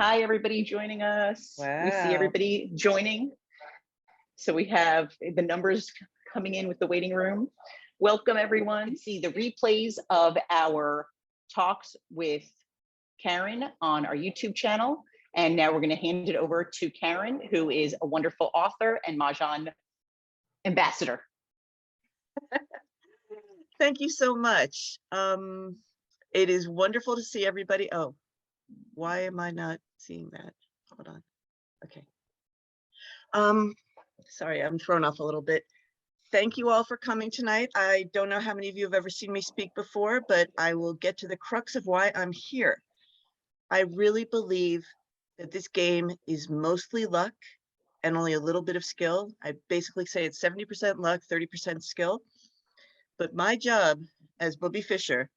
Hi, everybody joining us. We see Wow. everybody joining. So we have the numbers coming in with the waiting room. Welcome, everyone. See the replays of our talks with Karen on our YouTube channel. And now we're going to hand it over to Karen, who is a wonderful author and Mahjong ambassador. Thank you so much. It is wonderful to see everybody. Oh, why am I not seeing that? Hold on. Okay. Sorry, I'm thrown off a little bit. Thank you all for coming tonight. I don't know how many of you have ever seen me speak before, but I will get to the crux of why I'm here. I really believe that this game is mostly luck and only a little bit of skill. I basically say it's 70% luck, 30% skill. But my job as Bobby Fischer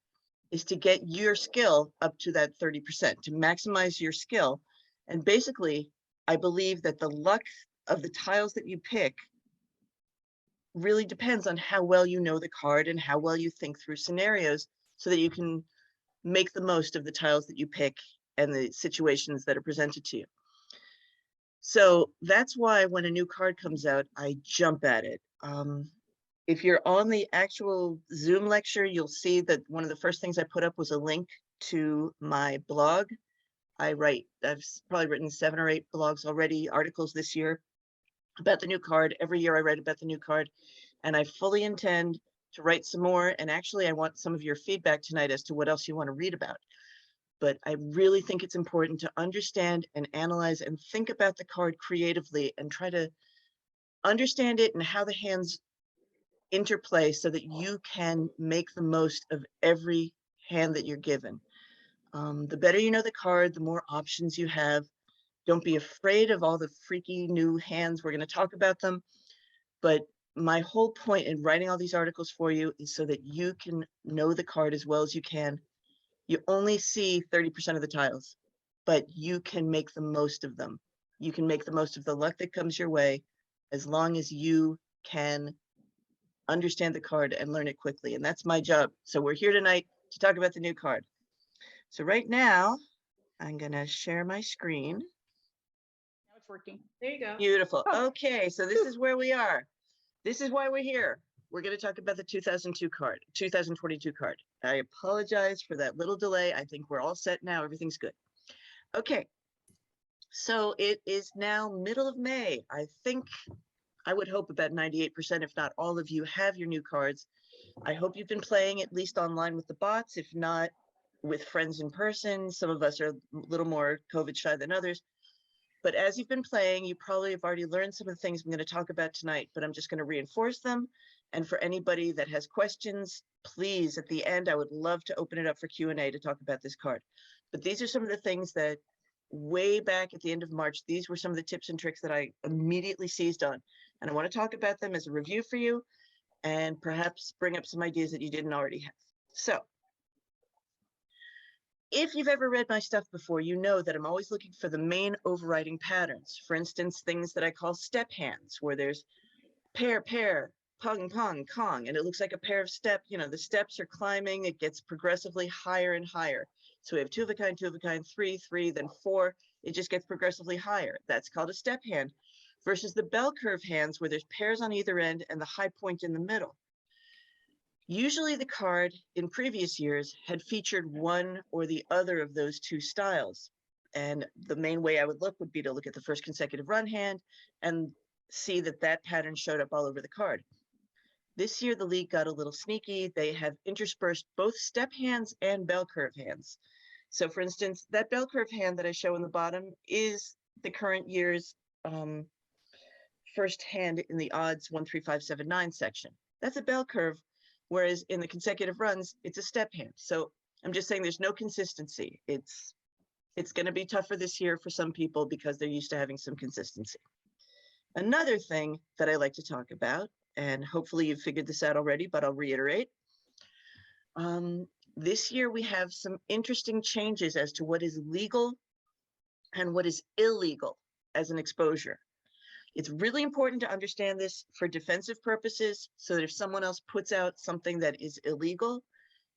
is to get your skill up to that 30%, to maximize your skill. And basically, I believe that the luck of the tiles that you pick really depends on how well you know the card and how well you think through scenarios so that you can make the most of the tiles that you pick and the situations that are presented to you. So that's why when a new card comes out, I jump at it. If you're on the actual Zoom lecture, you'll see that one of the first things I put up was a link to my blog. I've probably written 7 or 8 blogs already, articles this year about the new card. Every year I write about the new card, and I fully intend to write some more. And actually, I want some of your feedback tonight as to what else you want to read about. But I really think it's important to understand and analyze and think about the card creatively and try to understand it and how the hands interplay so that you can make the most of every hand that you're given. The better you know the card, the more options you have. Don't be afraid of all the freaky new hands. We're going to talk about them. But my whole point in writing all these articles for you is so that you can know the card as well as you can. You only see 30% of the tiles, but you can make the most of them. You can make the most of the luck that comes your way as long as you can understand the card and learn it quickly. And that's my job. So we're here tonight to talk about the new card. So right now, I'm going to share my screen. Now it's working. There you go. Beautiful. Oh. Okay, so this is where we are. This is why we're here. We're going to talk about the 2022 card. I apologize for that little delay. I think we're all set now. Everything's good. Okay. So it is now middle of May. I would hope about 98%, if not all of you, have your new cards. I hope you've been playing at least online with the bots, if not with friends in person. Some of us are a little more COVID shy than others. But as you've been playing, you probably have already learned some of the things I'm going to talk about tonight, but I'm just going to reinforce them. And for anybody that has questions, please, at the end, I would love to open it up for Q&A to talk about this card. But these are some of the things that way back at the end of March, these were some of the tips and tricks that I immediately seized on. And I want to talk about them as a review for you and perhaps bring up some ideas that you didn't already have. So if you've ever read my stuff before, you know that I'm always looking for the main overriding patterns. For instance, things that I call step hands, where there's pair, pair, pong, pong, kong, and it looks like a pair of steps. You know, the steps are climbing, it gets progressively higher and higher. So we have 2 of a kind, 2 of a kind, 3, 3, then 4. It just gets progressively higher. That's called a step hand. Versus the bell curve hands, where there's pairs on either end and the high point in the middle. Usually the card in previous years had featured one or the other of those 2 styles. And the main way I would look would be to look at the first consecutive run hand and see that that pattern showed up all over the card. This year, the league got a little sneaky. They have interspersed both step hands and bell curve hands. So for instance, that bell curve hand that I show in the bottom is the current year's first hand in the odds 1, 3, 5, 7, 9 section. That's a bell curve, whereas in the consecutive runs, it's a step hand. So I'm just saying there's no consistency. It's going to be tougher this year for some people because they're used to having some consistency. Another thing that I like to talk about, and hopefully you've figured this out already, but I'll reiterate. This year we have some interesting changes as to what is legal and what is illegal as an exposure. It's really important to understand this for defensive purposes, so that if someone else puts out something that is illegal,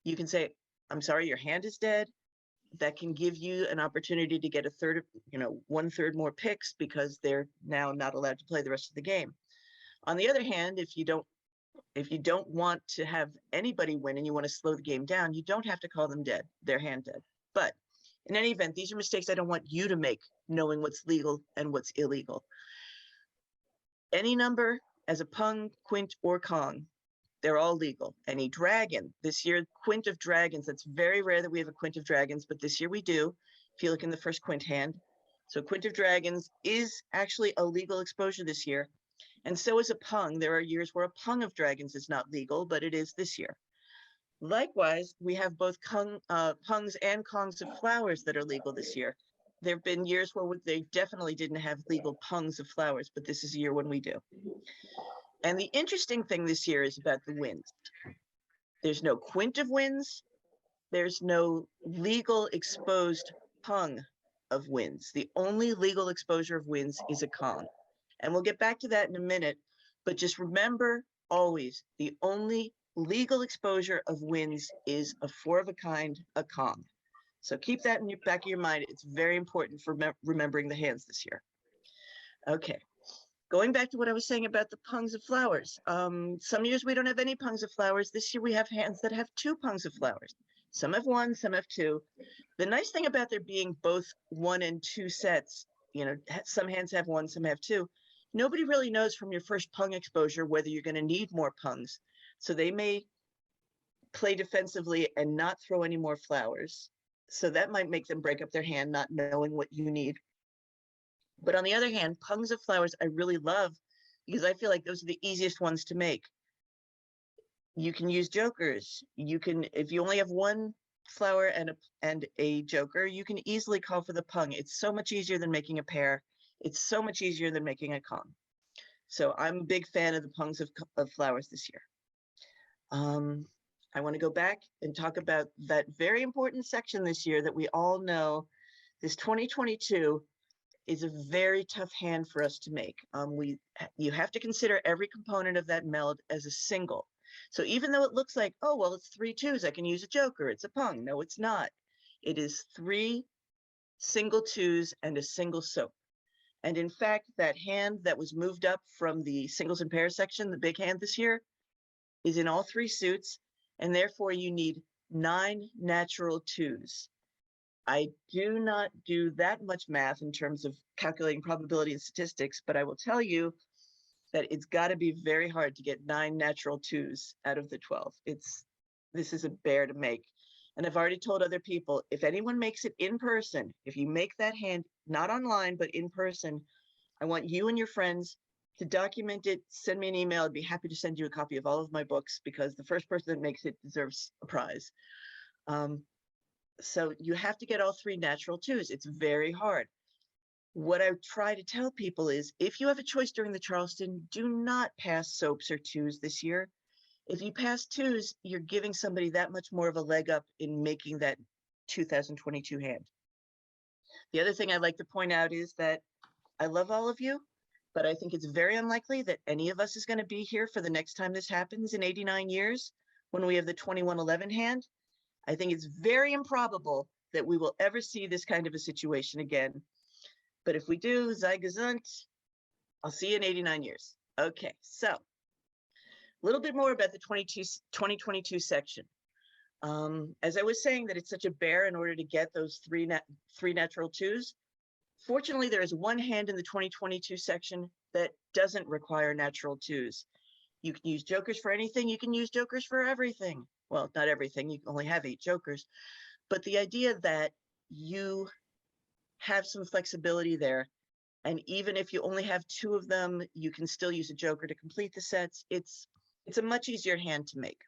you can say, I'm sorry, your hand is dead. that can give you an opportunity to get a third, one third more picks because they're now not allowed to play the rest of the game. On the other hand, if you don't want to have anybody win and you want to slow the game down, you don't have to call them dead, their hand dead. But in any event, these are mistakes I don't want you to make, knowing what's legal and what's illegal. Any number as a pung, quint, or kong, they're all legal. Any dragon, this year, quint of dragons, that's very rare that we have a quint of dragons, but this year we do, if you look in the first quint hand. So quint of dragons is actually a legal exposure this year. And so is a pung. There are years where a pung of dragons is not legal, but it is this year. Likewise, we have both pungs and kongs of flowers that are legal this year. There have been years where they definitely didn't have legal pungs of flowers, but this is a year when we do. And the interesting thing this year is about the wins. There's no quint of wins. There's no legal exposed pung of wins. The only legal exposure of wins is a kong. And we'll get back to that in a minute, but just remember always, the only legal exposure of wins is a four of a kind, a kong. So keep that in your back of your mind. It's very important for remembering the hands this year. Okay, going back to what I was saying about the pungs of flowers. Some years we don't have any pungs of flowers. This year we have hands that have two pungs of flowers. Some have one, some have two. The nice thing about there being both one and two sets, some hands have one, some have two. Nobody really knows from your first pung exposure whether you're going to need more pungs. So they may play defensively and not throw any more flowers. So that might make them break up their hand, not knowing what you need. But on the other hand, pungs of flowers I really love because I feel like those are the easiest ones to make. You can use jokers. You can, if you only have one flower and a joker, you can easily call for the pung. It's so much easier than making a pair. It's so much easier than making a kong. So I'm a big fan of the pungs of flowers this year. I want to go back and talk about that very important section this year that we all know. This 2022 is a very tough hand for us to make. You have to consider every component of that meld as a single. So even though it looks like, oh, well, it's 3 twos, I can use a joker, it's a pung. No, it's not. It is 3 single twos and a single soap. And in fact, that hand that was moved up from the singles and pairs section, the big hand this year, is in all 3 suits, and therefore you need 9 natural twos. I do not do that much math in terms of calculating probability and statistics, but I will tell you that it's got to be very hard to get 9 natural twos out of the 12. This is a bear to make. And I've already told other people, if anyone makes it in person, if you make that hand, not online, but in person, I want you and your friends to document it, send me an email. I'd be happy to send you a copy of all of my books because the first person that makes it deserves a prize. So you have to get all 3 natural twos. It's very hard. What I try to tell people is if you have a choice during the Charleston, do not pass soaps or twos this year. If you pass twos, you're giving somebody that much more of a leg up in making that 2022 hand. The other thing I'd like to point out is that I love all of you, but I think it's very unlikely that any of us is going to be here for the next time this happens in 89 years when we have the 2111 hand. I think it's very improbable that we will ever see this kind of a situation again. But if we do, sei gesund, I'll see you in 89 years. Okay, so a little bit more about the 2022 section. As I was saying that it's such a bear in order to get those three natural twos. Fortunately, there is one hand in the 2022 section that doesn't require natural twos. You can use jokers for anything. You can use jokers for everything. Well, not everything. You only have 8 jokers. But the idea that you have some flexibility there, and even if you only have 2 of them, you can still use a joker to complete the sets. It's a much easier hand to make.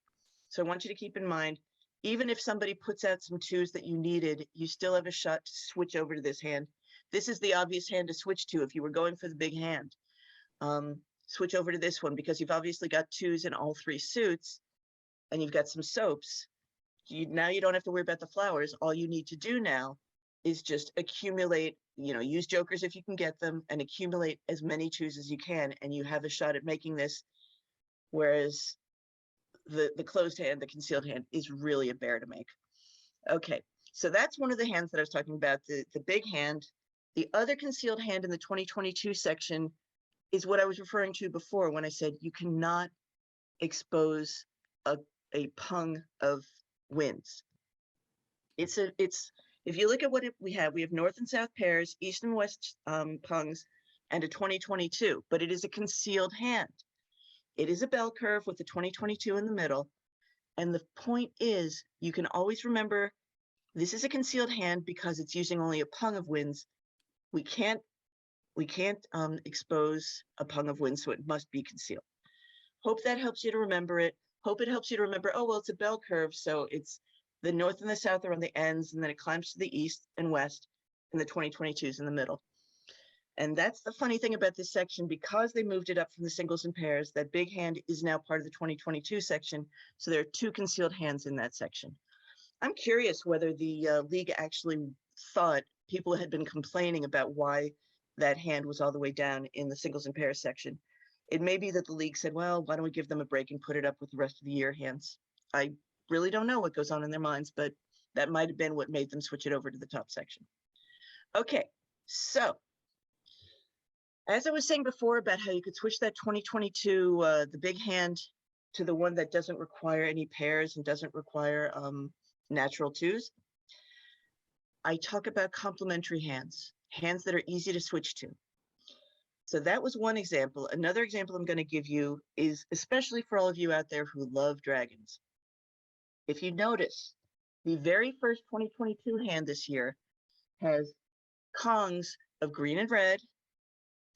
So I want you to keep in mind, even if somebody puts out some 2s that you needed, you still have a shot to switch over to this hand. This is the obvious hand to switch to if you were going for the big hand. Switch over to this one because you've obviously got 2s in all 3 suits and you've got some soaps. Now you don't have to worry about the flowers. All you need to do now is just accumulate, use jokers if you can get them and accumulate as many 2s as you can, and you have a shot at making this. Whereas the closed hand, the concealed hand, is really a bear to make. Okay, So that's one of the hands that I was talking about, the big hand. The other concealed hand in the 2022 section is what I was referring to before when I said you cannot expose a pung of winds. It's if you look at what we have north and south pairs, east and west pungs, and a 2022, but it is a concealed hand. It is a bell curve with the 2022 in the middle. And the point is, you can always remember this is a concealed hand because it's using only a pung of winds. We can't expose a pung of winds, so it must be concealed. Hope that helps you to remember it. Hope it helps you to remember, oh, well, it's a bell curve, so it's the north and the south are on the ends, and then it climbs to the east and west, and the 2022 is in the middle. And that's the funny thing about this section, because they moved it up from the singles and pairs, that big hand is now part of the 2022 section, so there are 2 concealed hands in that section. I'm curious whether the league actually thought people had been complaining about why that hand was all the way down in the singles and pairs section. It may be that the league said, well, why don't we give them a break and put it up with the rest of the year hands? I really don't know what goes on in their minds, but that might have been what made them switch it over to the top section. Okay, so as I was saying before about how you could switch that 2022, the big hand, to the one that doesn't require any pairs and doesn't require natural twos, I talk about complementary hands, hands that are easy to switch to. So that was one example. Another example I'm going to give you is especially for all of you out there who love dragons. If you notice, the very first 2022 hand this year has Kongs of green and red,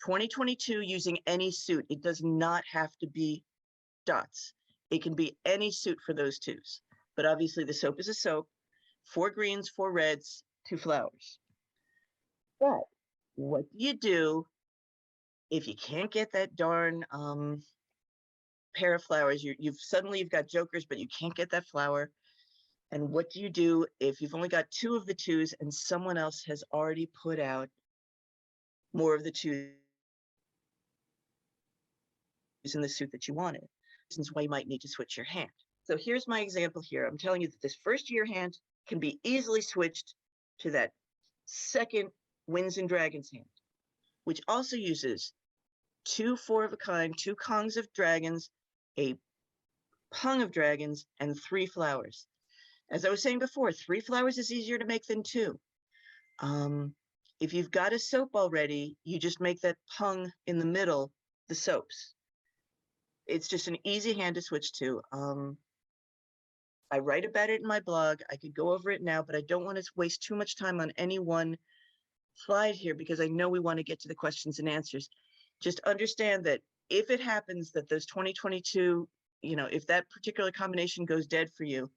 2022 using any suit. It does not have to be dots. It can be any suit for those twos. But obviously the soap is a soap, 4 greens, 4 reds, 2 flowers. But what do you do if you can't get that darn pair of flowers? You've got jokers, but you can't get that flower. And what do you do if you've only got 2 of the twos and someone else has already put out more of the twos in the suit that you wanted? Reasons why you might need to switch your hand. So here's my example here. I'm telling you that this first year hand can be easily switched to that second Winds and Dragons hand, which also uses 2 4 of a kind, 2 Kongs of dragons, a pung of dragons, and 3 flowers. As I was saying before, 3 flowers is easier to make than 2. If you've got a soap already, you just make that pung in the middle the soaps. It's just an easy hand to switch to. I write about it in my blog. I could go over it now, but I don't want to waste too much time on any one slide here because I know we want to get to the questions and answers. Just understand that if it happens that those 2022, if that particular combination goes dead for you,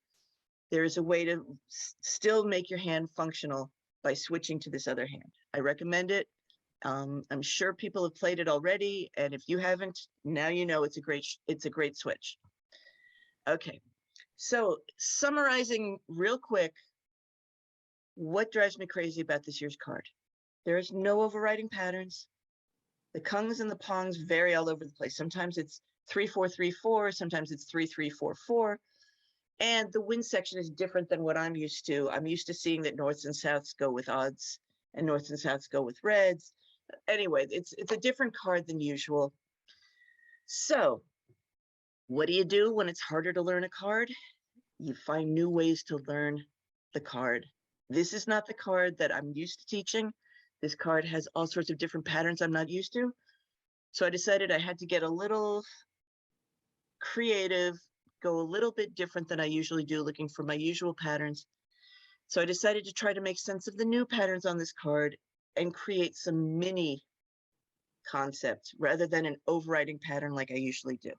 there is a way to still make your hand functional by switching to this other hand. I recommend it. I'm sure people have played it already, and if you haven't, now you know it's a great switch. Okay, so summarizing real quick, what drives me crazy about this year's card? There's no overriding patterns. The Kongs and the Pongs vary all over the place. Sometimes it's 3-4-3-4, sometimes it's 3-3-4-4. And the wind section is different than what I'm used to. I'm used to seeing that norths and souths go with odds and norths and souths go with reds. Anyway, it's a different card than usual. So what do you do when it's harder to learn a card? You find new ways to learn the card. This is not the card that I'm used to teaching. This card has all sorts of different patterns I'm not used to. So I decided I had to get a little creative, go a little bit different than I usually do, looking for my usual patterns. So I decided to try to make sense of the new patterns on this card and create some mini concepts rather than an overriding pattern like I usually do.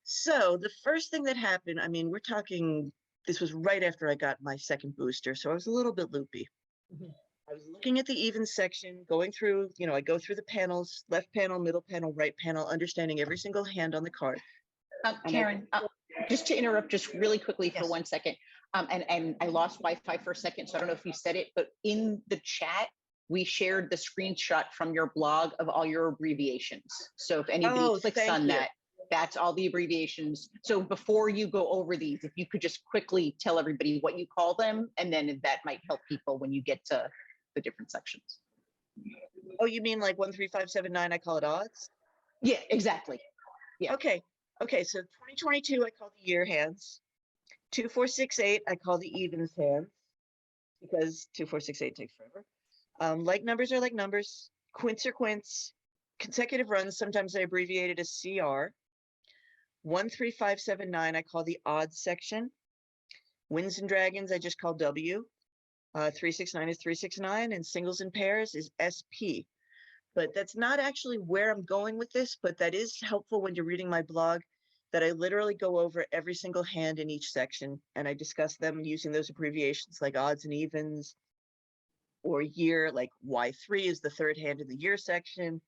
So the first thing that happened, we're talking, this was right after I got my second booster, so I was a little bit loopy. I was looking at the even section, going through, I go through the panels, left panel, middle panel, right panel, understanding every single hand on the card. Karen, just to interrupt just really quickly for Yes. 1 second. And I lost Wi-Fi for a second, so I don't know if you said it, but in the chat, we shared the screenshot from your blog of all your abbreviations. So if anybody clicks on that, That's all the abbreviations. So before you go over these, if you could just quickly tell everybody what you call them, and then that might help people when you get to the different sections. Oh, you mean like 13579, I call it odds? Yeah, exactly. Yeah. Okay. Okay. So 2022, I call the year hands. 2468, I call the evens hands because 2468 takes forever. Like numbers are like numbers. Quints are quints. Consecutive runs, sometimes I abbreviate it as CR. 13579, I call the odds section. Wins and dragons, I just call W. 369 is 369, and singles and pairs is SP. But that's not actually where I'm going with this, but that is helpful when you're reading my blog, that I literally go over every single hand in each section, and I discuss them using those abbreviations like odds and evens, or year, like Y3 is the third hand in the year section,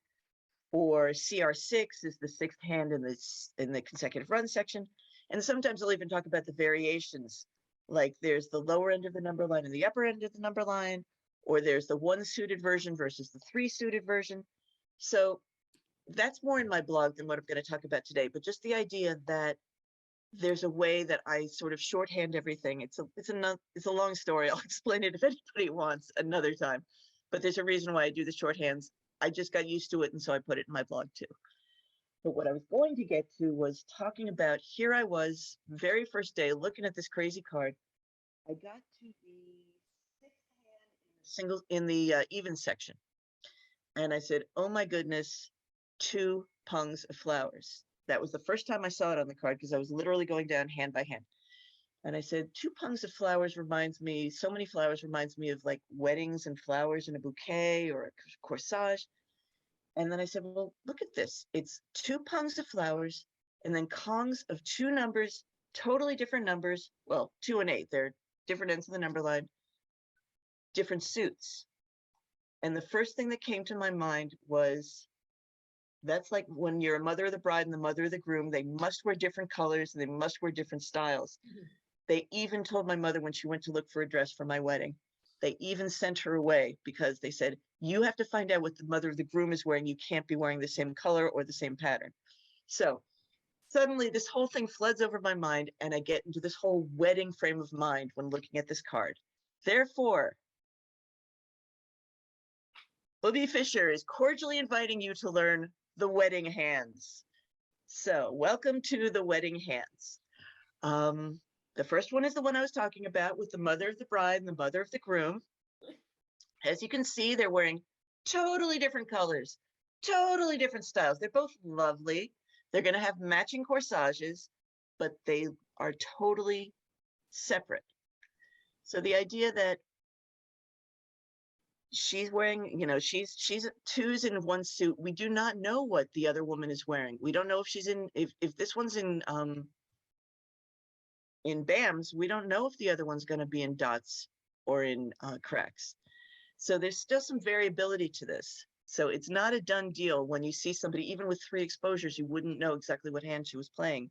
or CR6 is the sixth hand in the consecutive run section. And sometimes I'll even talk about the variations, like there's the lower end of the number line and the upper end of the number line, or there's the one suited version versus the three suited version. So that's more in my blog than what I'm going to talk about today, but just the idea that there's a way that I sort of shorthand everything. It's a long story. I'll explain it if anybody wants another time, but there's a reason why I do the shorthands. I just got used to it, and so I put it in my blog too. But what I was going to get to was talking about, here I was, very first day, looking at this crazy card. I got to the sixth hand in the even section. And I said, oh my goodness, 2 pungs of flowers. That was the first time I saw it on the card because I was literally going down hand by hand. And I said, 2 pungs of flowers reminds me, so many flowers reminds me of like weddings and flowers in a bouquet or a corsage. And then I said, well, look at this. It's 2 pungs of flowers and then kongs of 2 numbers, totally different numbers. Well, 2 and 8, they're different ends of the number line, different suits. And the first thing that came to my mind was, that's like when you're a mother of the bride and the mother of the groom, they must wear different colors and they must wear different styles. Mm-hmm. They even told my mother when she went to look for a dress for my wedding, they even sent her away because they said, you have to find out what the mother of the groom is wearing. You can't be wearing the same color or the same pattern. So suddenly this whole thing floods over my mind and I get into this whole wedding frame of mind when looking at this card. Therefore, Bobby Fischer is cordially inviting you to learn the wedding hands. So welcome to the wedding hands. The first one is the one I was talking about with the mother of the bride and the mother of the groom. As you can see, they're wearing totally different colors, totally different styles. They're both lovely. They're going to have matching corsages, but they are totally separate. So the idea that she's wearing, you know, she's 2s in one suit. We do not know what the other woman is wearing. We don't know if she's in, if this one's in BAMs, we don't know if the other one's going to be in dots or in cracks. So there's still some variability to this. So it's not a done deal. When you see somebody, even with 3 exposures, you wouldn't know exactly what hand she was playing.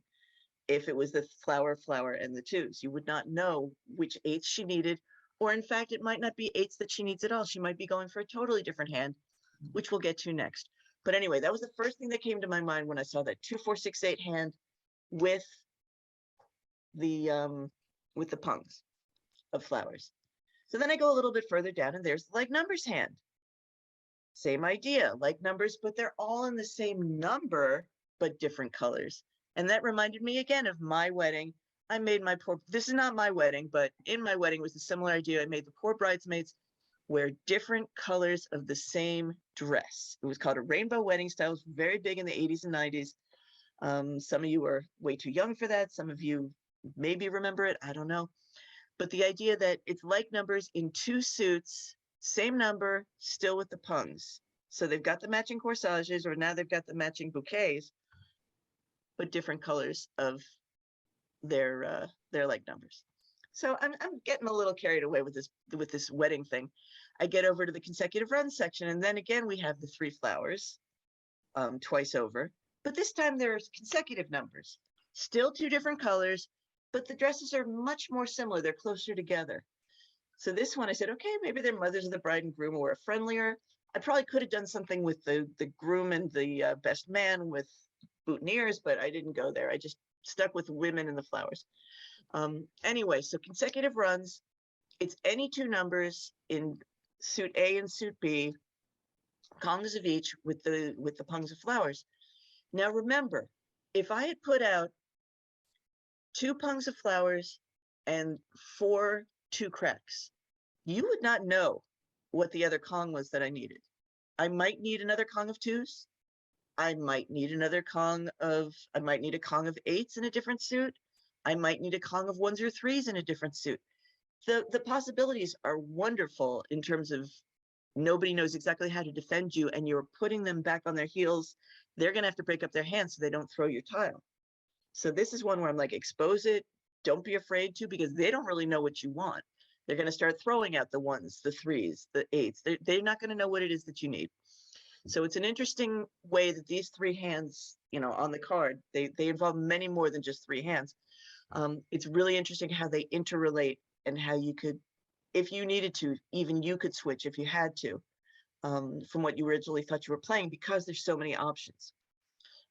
If it was the flower, and the 2s, you would not know which 8s she needed. Or in fact, it might not be 8s that she needs at all. She might be going for a totally different hand, which we'll get to next. But anyway, that was the first thing that came to my mind when I saw that 2, 4, 6, 8 hand with the pungs of flowers. So then I go a little bit further down and there's the like numbers hand. Same idea, like numbers, but they're all in the same number, but different colors. And that reminded me again of my wedding. I made my poor, this is not my wedding, but in my wedding was a similar idea. I made the poor bridesmaids wear different colors of the same dress. It was called a rainbow wedding style. It was very big in the 80s and 90s. Some of you are way too young for that. Some of you maybe remember it. I don't know. But the idea that it's like numbers in 2 suits, same number, still with the pungs. So they've got the matching corsages, or now they've got the matching bouquets, but different colors of their like numbers. So I'm getting a little carried away with this wedding thing. I get over to the consecutive run section, and then again we have the 3 flowers twice over, but this time there's consecutive numbers, still 2 different colors, but the dresses are much more similar. They're closer together. So this one I said, okay, maybe they're mothers of the bride and groom, or a friendlier. I probably could have done something with the groom and the best man with boutonnieres, but I didn't go there. I just stuck with women and the flowers. Anyway, so consecutive runs, it's any two numbers in suit A and suit B, kongs of each with the pungs of flowers. Now remember, if I had put out 2 pungs of flowers and 4 2 cracks, you would not know what the other kong was that I needed. I might need another kong of 2s. I might need a kong of 8s in a different suit. I might need a kong of 1s or 3s in a different suit. The possibilities are wonderful in terms of nobody knows exactly how to defend you, and you're putting them back on their heels. They're going to have to break up their hands so they don't throw your tile. So this is one where I'm like, expose it. Don't be afraid to, because they don't really know what you want. They're going to start throwing out the 1s, the 3s, the 8s. They're not going to know what it is that you need. So it's an interesting way that these 3 hands, on the card, they involve many more than just 3 hands. It's really interesting how they interrelate and how you could, if you needed to, even you could switch if you had to, from what you originally thought you were playing, because there's so many options.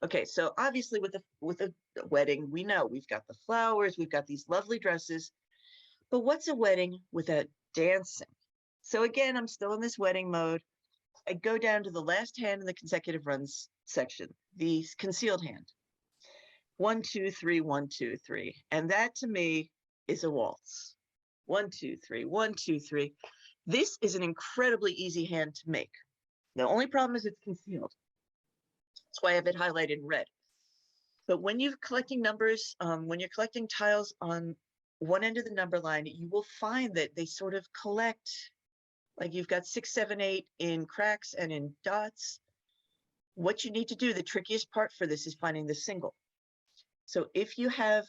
Okay, so obviously with a wedding, we know we've got the flowers, we've got these lovely dresses, but what's a wedding without dancing? So again, I'm still in this wedding mode. I go down to the last hand in the consecutive runs section, the concealed hand. 1, 2, 3, 1, 2, 3. And that to me is a waltz. 1, 2, 3, 1, 2, 3. This is an incredibly easy hand to make. The only problem is it's concealed. That's why I have it highlighted in red. But when you're collecting numbers, when you're collecting tiles on one end of the number line, you will find that they sort of collect, like you've got 6, 7, 8 in cracks and in dots. What you need to do, the trickiest part for this is finding the single. So if you have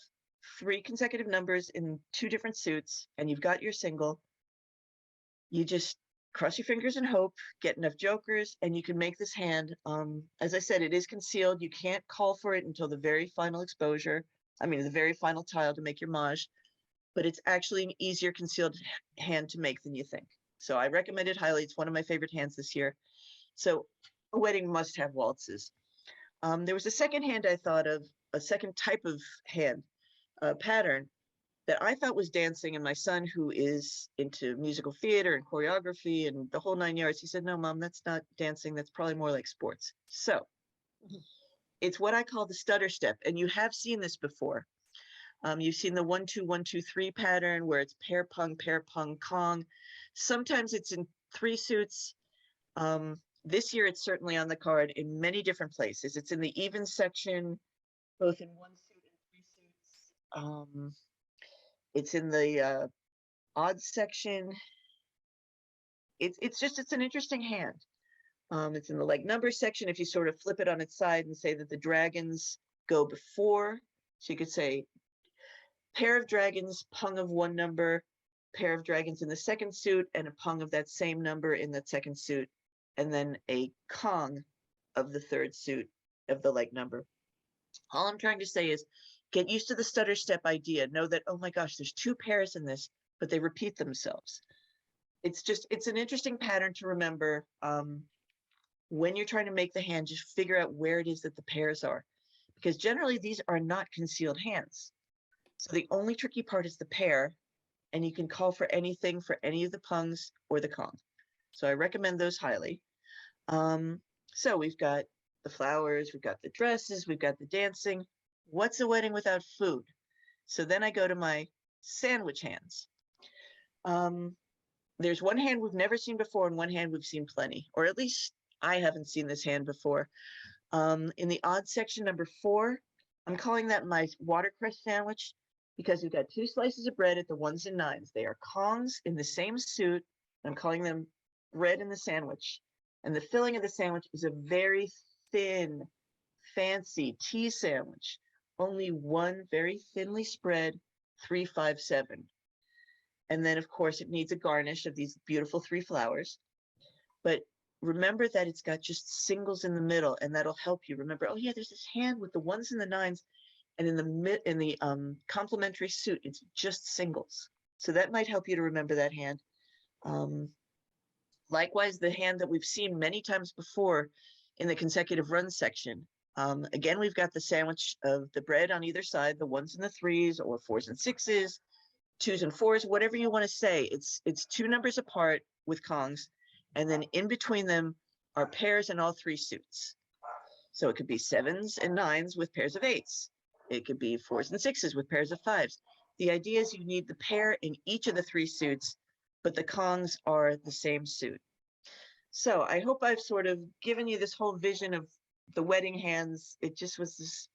3 consecutive numbers in 2 different suits and you've got your single, you just cross your fingers and hope, get enough jokers, and you can make this hand. As I said, it is concealed. You can't call for it until the very final exposure. The very final tile to make your mage, but it's actually an easier concealed hand to make than you think. So I recommend it highly. It's one of my favorite hands this year. So a wedding must have waltzes. There was a second hand I thought of, a second type of hand pattern that I thought was dancing, and my son, who is into musical theater and choreography and the whole 9 yards, he said, "No, Mom, that's not dancing. That's probably more like sports." So it's what I call the stutter step, and you have seen this before. You've seen the 1, 2, 1, 2, 3 pattern where it's pair, pung, kong. Sometimes it's in 3 suits. This year, it's certainly on the card in many different places. It's in the even section, both in 1 suit and 3 suits. It's in the odd section. It's an interesting hand. It's in the like number section. If you sort of flip it on its side and say that the dragons go before, so you could say pair of dragons, pung of 1 number, pair of dragons in the second suit, and a pung of that same number in that second suit, and then a kong of the 3rd suit of the like number. All I'm trying to say is get used to the stutter step idea. Know that, oh my gosh, there's 2 pairs in this, but they repeat themselves. It's an interesting pattern to remember. When you're trying to make the hand, just figure out where it is that the pairs are, because generally these are not concealed hands. So the only tricky part is the pair, and you can call for anything for any of the pungs or the kong. So I recommend those highly. So we've got the flowers, we've got the dresses, we've got the dancing. What's a wedding without food? So then I go to my sandwich hands. There's one hand we've never seen before and one hand we've seen plenty, or at least I haven't seen this hand before. In the odd section, number 4, I'm calling that my watercress sandwich because we've got 2 slices of bread at the 1s and 9s. They are kongs in the same suit. I'm calling them bread in the sandwich. And the filling of the sandwich is a very thin, fancy tea sandwich. Only one very thinly spread 3, 5, 7. And then, of course, it needs a garnish of these beautiful 3 flowers. But remember that it's got just singles in the middle, and that'll help you remember, oh yeah, there's this hand with the 1s and the 9s, and in the complementary suit, it's just singles. So that might help you to remember that hand. Likewise, the hand that we've seen many times before in the consecutive run section, Again, we've got the sandwich of the bread on either side, the 1s and the 3s, or 4s and 6s, 2s and 4s, whatever you want to say. It's 2 numbers apart with Kongs, and then in between them are pairs in all 3 suits. So it could be 7s and 9s with pairs of 8s. It could be 4s and 6s with pairs of 5s. The idea is you need the pair in each of the 3 suits, but the Kongs are the same suit. So I hope I've sort of given you this whole vision of the wedding hands. It just was this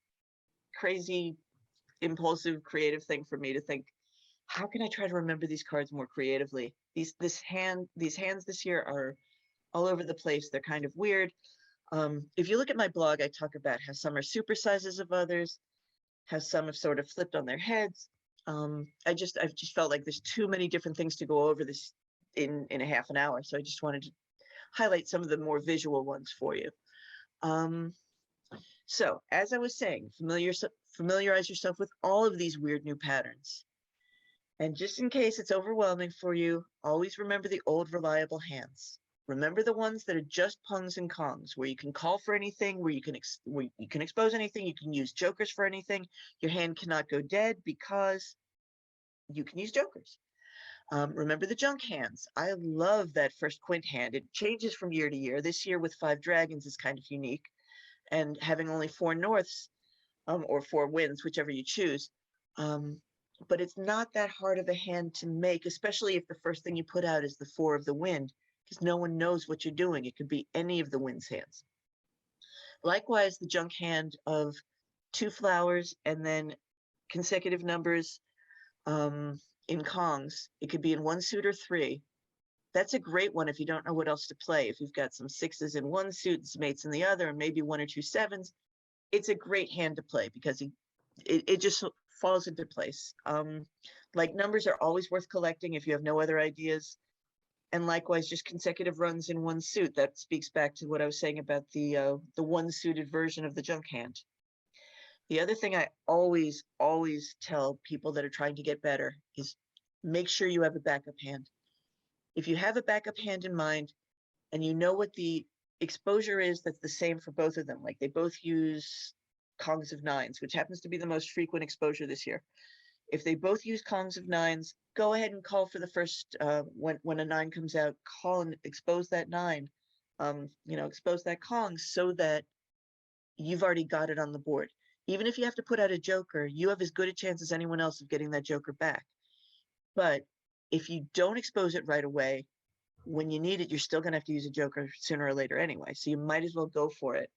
crazy, impulsive, creative thing for me to think, how can I try to remember these cards more creatively? These hands this year are all over the place. They're kind of weird. If you look at my blog, I talk about how some are supersizes of others, how some have sort of flipped on their heads. I've just felt like there's too many different things to go over this in a half an hour. So I just wanted to highlight some of the more visual ones for you. So as I was saying, familiarize yourself with all of these weird new patterns. And just in case it's overwhelming for you, always remember the old reliable hands. Remember the ones that are just pungs and kongs, where you can call for anything, where you can expose anything, you can use jokers for anything. Your hand cannot go dead because you can use jokers. Remember the junk hands. I love that first quint hand. It changes from year to year. This year with 5 dragons is kind of unique, and having only 4 norths or 4 winds, whichever you choose. But it's not that hard of a hand to make, especially if the first thing you put out is the 4 of the wind, because no one knows what you're doing. It could be any of the wind's hands. Likewise, the junk hand of 2 flowers and then consecutive numbers in kongs. It could be in 1 suit or 3. That's a great one if you don't know what else to play. If you've got some 6s in 1 suit, some 8s in the other, and maybe 1 or 2 7s, it's a great hand to play because it just falls into place. Like numbers are always worth collecting if you have no other ideas. And likewise, just consecutive runs in 1 suit. That speaks back to what I was saying about the 1 suited version of the junk hand. The other thing I always tell people that are trying to get better is make sure you have a backup hand. If you have a backup hand in mind and you know what the exposure is that's the same for both of them, like they both use kongs of 9s, which happens to be the most frequent exposure this year. If they both use kongs of 9s, go ahead and call for the first, when a 9 comes out, call and expose that 9, expose that kong so that you've already got it on the board. Even if you have to put out a joker, you have as good a chance as anyone else of getting that joker back. But if you don't expose it right away, when you need it, you're still gonna have to use a joker sooner or later anyway. So you might as well go for it.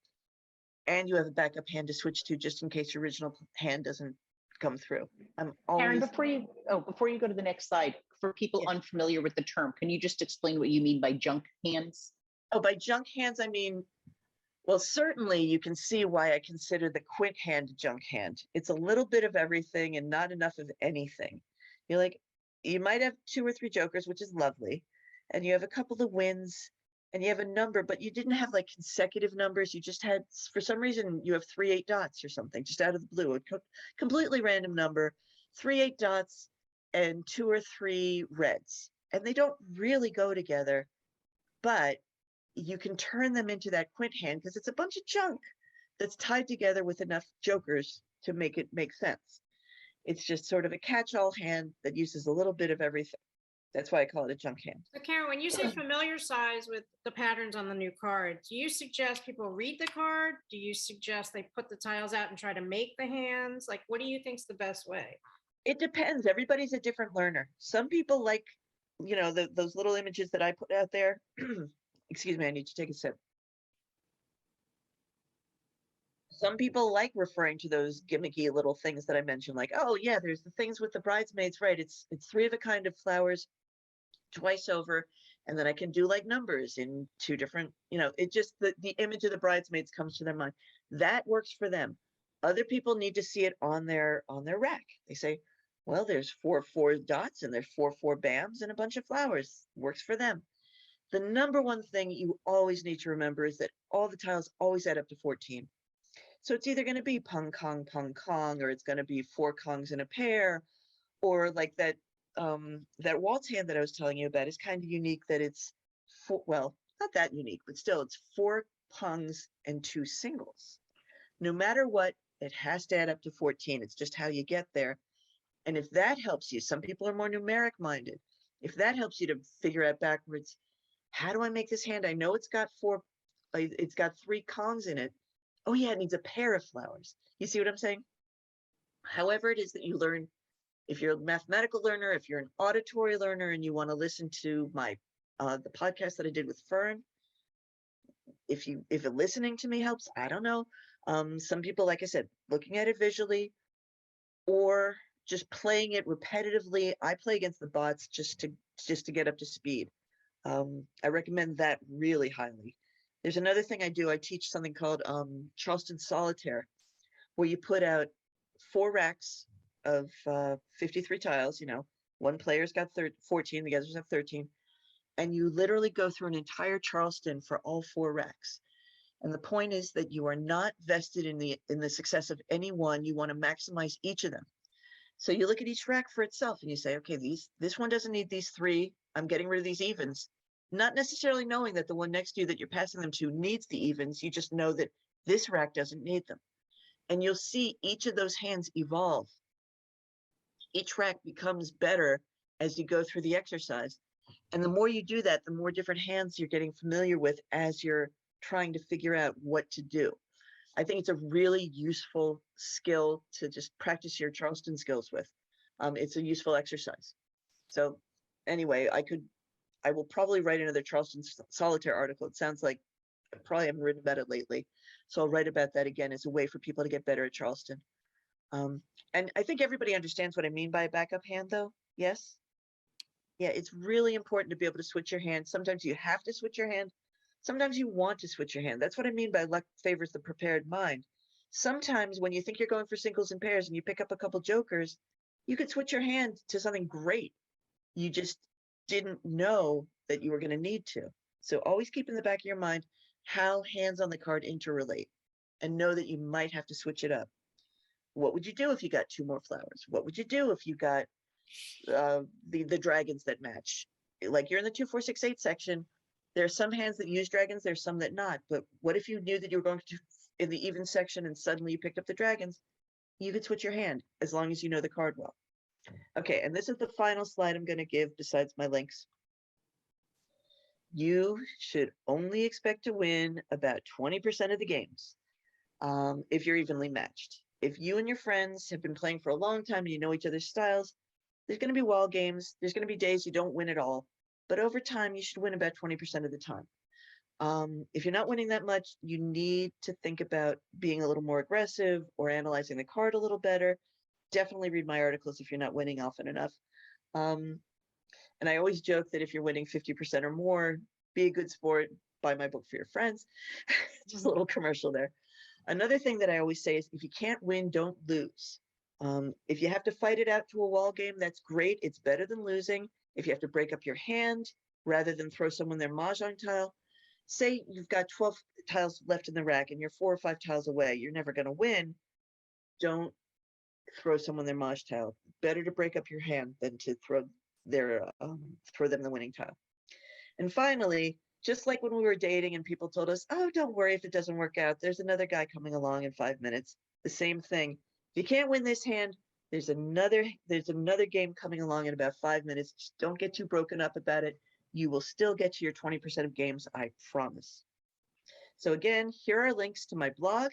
And you have a backup hand to switch to just in case your original hand doesn't come through. I'm Karen, always before you go to the next slide, for people Yes. unfamiliar with the term, can you just explain what you mean by junk hands? Oh, by junk hands, I mean, well, certainly you can see why I consider the quint hand a junk hand. It's a little bit of everything and not enough of anything. You might have 2 or 3 jokers, which is lovely, and you have a couple of wins, and you have a number, but you didn't have like consecutive numbers. You just had, for some reason, you have 3 8 dots or something, just out of the blue, a completely random number, 3 8 dots and 2 or 3 reds. And they don't really go together, but you can turn them into that quint hand because it's a bunch of junk that's tied together with enough jokers to make it make sense. It's just sort of a catch-all hand that uses a little bit of everything. That's why I call it a junk hand. So Karen, when you say familiar size with the patterns on the new card, do you suggest people read the card? Do you suggest they put the tiles out and try to make the hands? Like, what do you think's the best way? It depends. Everybody's a different learner. Some people like, those little images that I put out there. Excuse me, I need to take a sip. Some people like referring to those gimmicky little things that I mentioned, like, oh yeah, there's the things with the bridesmaids, right? It's 3 of a kind of flowers twice over, and then I can do like numbers in 2 different, it just, the image of the bridesmaids comes to their mind. That works for them. Other people need to see it on their rack. They say, well, there's 4 dots and there's 4 bams and a bunch of flowers. Works for them. The number one thing you always need to remember is that all the tiles always add up to 14. So it's either going to be pung kong, or it's going to be 4 kongs in a pair, or like that waltz hand that I was telling you about is kind of unique that it's not that unique, but still it's 4 pungs and 2 singles. No matter what, it has to add up to 14. It's just how you get there. And if that helps you, some people are more numeric minded. If that helps you to figure out backwards, how do I make this hand? I know it's got it's got 3 Kongs in it. Oh yeah, it needs a pair of flowers. You see what I'm saying? However it is that you learn, if you're a mathematical learner, if you're an auditory learner and you want to listen to my the podcast that I did with Fern, if listening to me helps, I don't know. Some people, like I said, looking at it visually or just playing it repetitively. I play against the bots just to get up to speed. I recommend that really highly. There's another thing I do. I teach something called Charleston Solitaire, where you put out 4 racks of 53 tiles. You know, one player's got 14, the others have 13, and you literally go through an entire Charleston for all 4 racks. And the point is that you are not vested in the success of any one. You want to maximize each of them. So you look at each rack for itself and you say, okay, this one doesn't need these 3. I'm getting rid of these evens. Not necessarily knowing that the one next to you that you're passing them to needs the evens. You just know that this rack doesn't need them. And you'll see each of those hands evolve. Each rack becomes better as you go through the exercise. And the more you do that, the more different hands you're getting familiar with as you're trying to figure out what to do. I think it's a really useful skill to just practice your Charleston skills with. It's a useful exercise. So anyway, I will probably write another Charleston Solitaire article. It sounds like I probably haven't written about it lately. So I'll write about that again as a way for people to get better at Charleston. And I think everybody understands what I mean by a backup hand though. Yes? Yeah, it's really important to be able to switch your hand. Sometimes you have to switch your hand. Sometimes you want to switch your hand. That's what I mean by luck favors the prepared mind. Sometimes when you think you're going for singles and pairs and you pick up a couple jokers, you could switch your hand to something great. You just didn't know that you were going to need to. So always keep in the back of your mind how hands on the card interrelate and know that you might have to switch it up. What would you do if you got 2 more flowers? What would you do if you got the dragons that match? Like you're in the 2, 4, 6, 8 section. There are some hands that use dragons, there's some that not. But what if you knew that you were going to in the even section and suddenly you picked up the dragons? You could switch your hand as long as you know the card well. Okay, and this is the final slide I'm going to give besides my links. You should only expect to win about 20% of the games if you're evenly matched. If you and your friends have been playing for a long time and you know each other's styles, there's going to be wild games. There's going to be days you don't win at all. But over time, you should win about 20% of the time. If you're not winning that much, you need to think about being a little more aggressive or analyzing the card a little better. Definitely read my articles if you're not winning often enough. And I always joke that if you're winning 50% or more, be a good sport, buy my book for your friends. Just a little commercial there. Another thing that I always say is if you can't win, don't lose. If you have to fight it out to a wall game, that's great. It's better than losing. If you have to break up your hand rather than throw someone their mahjong tile, say you've got 12 tiles left in the rack and you're 4 or 5 tiles away, you're never going to win. Don't throw someone their mahjong tile. Better to break up your hand than to throw them the winning tile. And finally, just like when we were dating and people told us, oh, don't worry if it doesn't work out. There's another guy coming along in 5 minutes. The same thing. If you can't win this hand, there's another game coming along in about 5 minutes. Just don't get too broken up about it. You will still get to your 20% of games, I promise. So again, here are links to my blog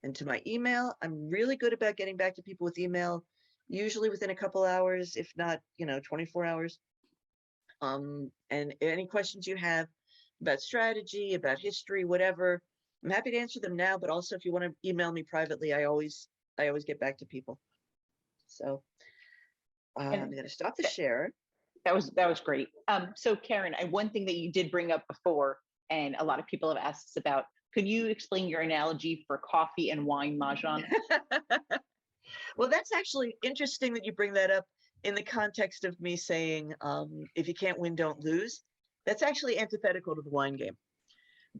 and to my email. I'm really good about getting back to people with email, usually within a couple hours, if not, 24 hours. And any questions you have about strategy, about history, whatever, I'm happy to answer them now, but also if you want to email me privately, I always get back to people. So I'm going to stop the share. That was great. So Karen, one thing that you did bring up before, and a lot of people have asked us about, could you explain your analogy for coffee and wine mahjong? Well, that's actually interesting that you bring that up in the context of me saying, if you can't win, don't lose. That's actually antithetical to the wine game.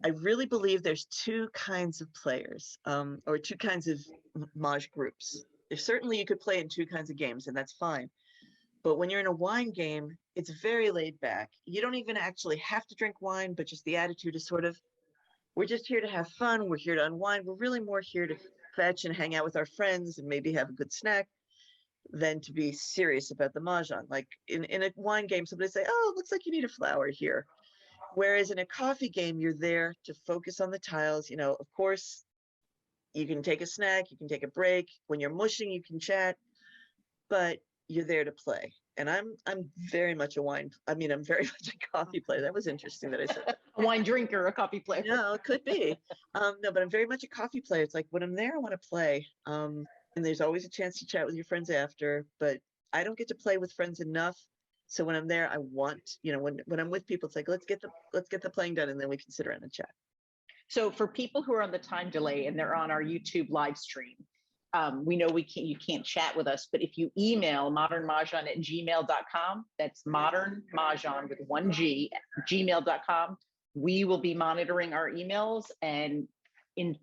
I really believe there's 2 kinds of players, or 2 kinds of Maj groups. Certainly you could play in 2 kinds of games, and that's fine. But when you're in a wine game, it's very laid back. You don't even actually have to drink wine, but just the attitude is sort of, we're just here to have fun. We're here to unwind. We're really more here to fetch and hang out with our friends and maybe have a good snack than to be serious about the mahjong. Like in a wine game, somebody say, oh, it looks like you need a flower here. Whereas in a coffee game, you're there to focus on the tiles. You know, of course, you can take a snack, you can take a break. When you're mushing, you can chat, but you're there to play. And I'm very much I'm very much a coffee player. That was interesting that I said that. A wine drinker, a coffee player. No, it could be. No, but I'm very much a coffee player. It's like when I'm there, I want to play. And there's always a chance to chat with your friends after, but I don't get to play with friends enough. So when I'm there, I want, you know, when I'm with people, it's like, let's get the playing done and then we can sit around and chat. So for people who are on the time delay and they're on our YouTube live stream, we know you can't chat with us, but if you email modernmahjong@gmail.com, that's modernmahjong with 1 G, gmail.com, we will be monitoring our emails, and in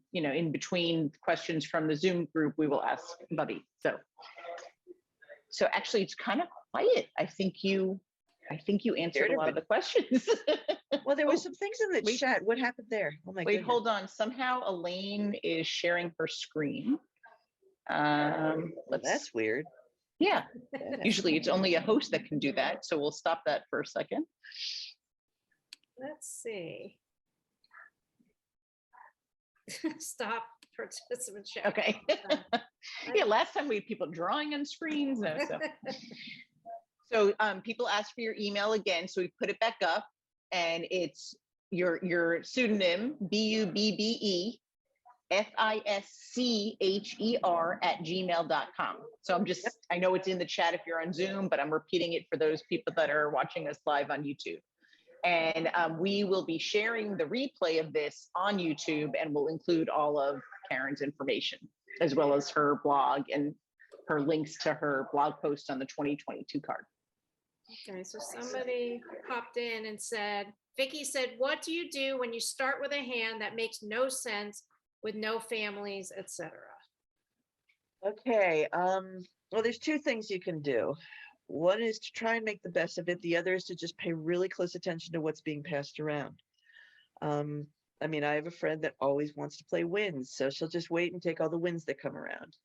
between questions from the Zoom group, we will ask Bubby. So actually it's kind of quiet. I think you answered a lot of the questions. Well, there were some things in the wait. chat. What happened there? Oh my Wait, goodness. hold on. Somehow Elaine is sharing her screen. That's weird. Yeah, usually it's only a host that can do that. So we'll stop that for a second. Let's see. Stop participant chat. Okay. Yeah, last time we had people drawing on screens. No, so people asked for your email again, so we put it back up, and it's your pseudonym, BUBBEFISCHER@gmail.com. So I know it's in the chat if you're on Zoom, but I'm repeating it for those people that are watching us live on YouTube. And we will be sharing the replay of this on YouTube, and we'll include all of Karen's information, as well as her blog and her links to her blog post on the 2022 card. Okay, so somebody popped in and said, Vicky said, what do you do when you start with a hand that makes no sense with no families, etc.? Okay, well, there's two things you can do. One is to try and make the best of it. The other is to just pay really close attention to what's being passed around. I mean, I have a friend that always wants to play wins, so she'll just wait and take all the wins that come around.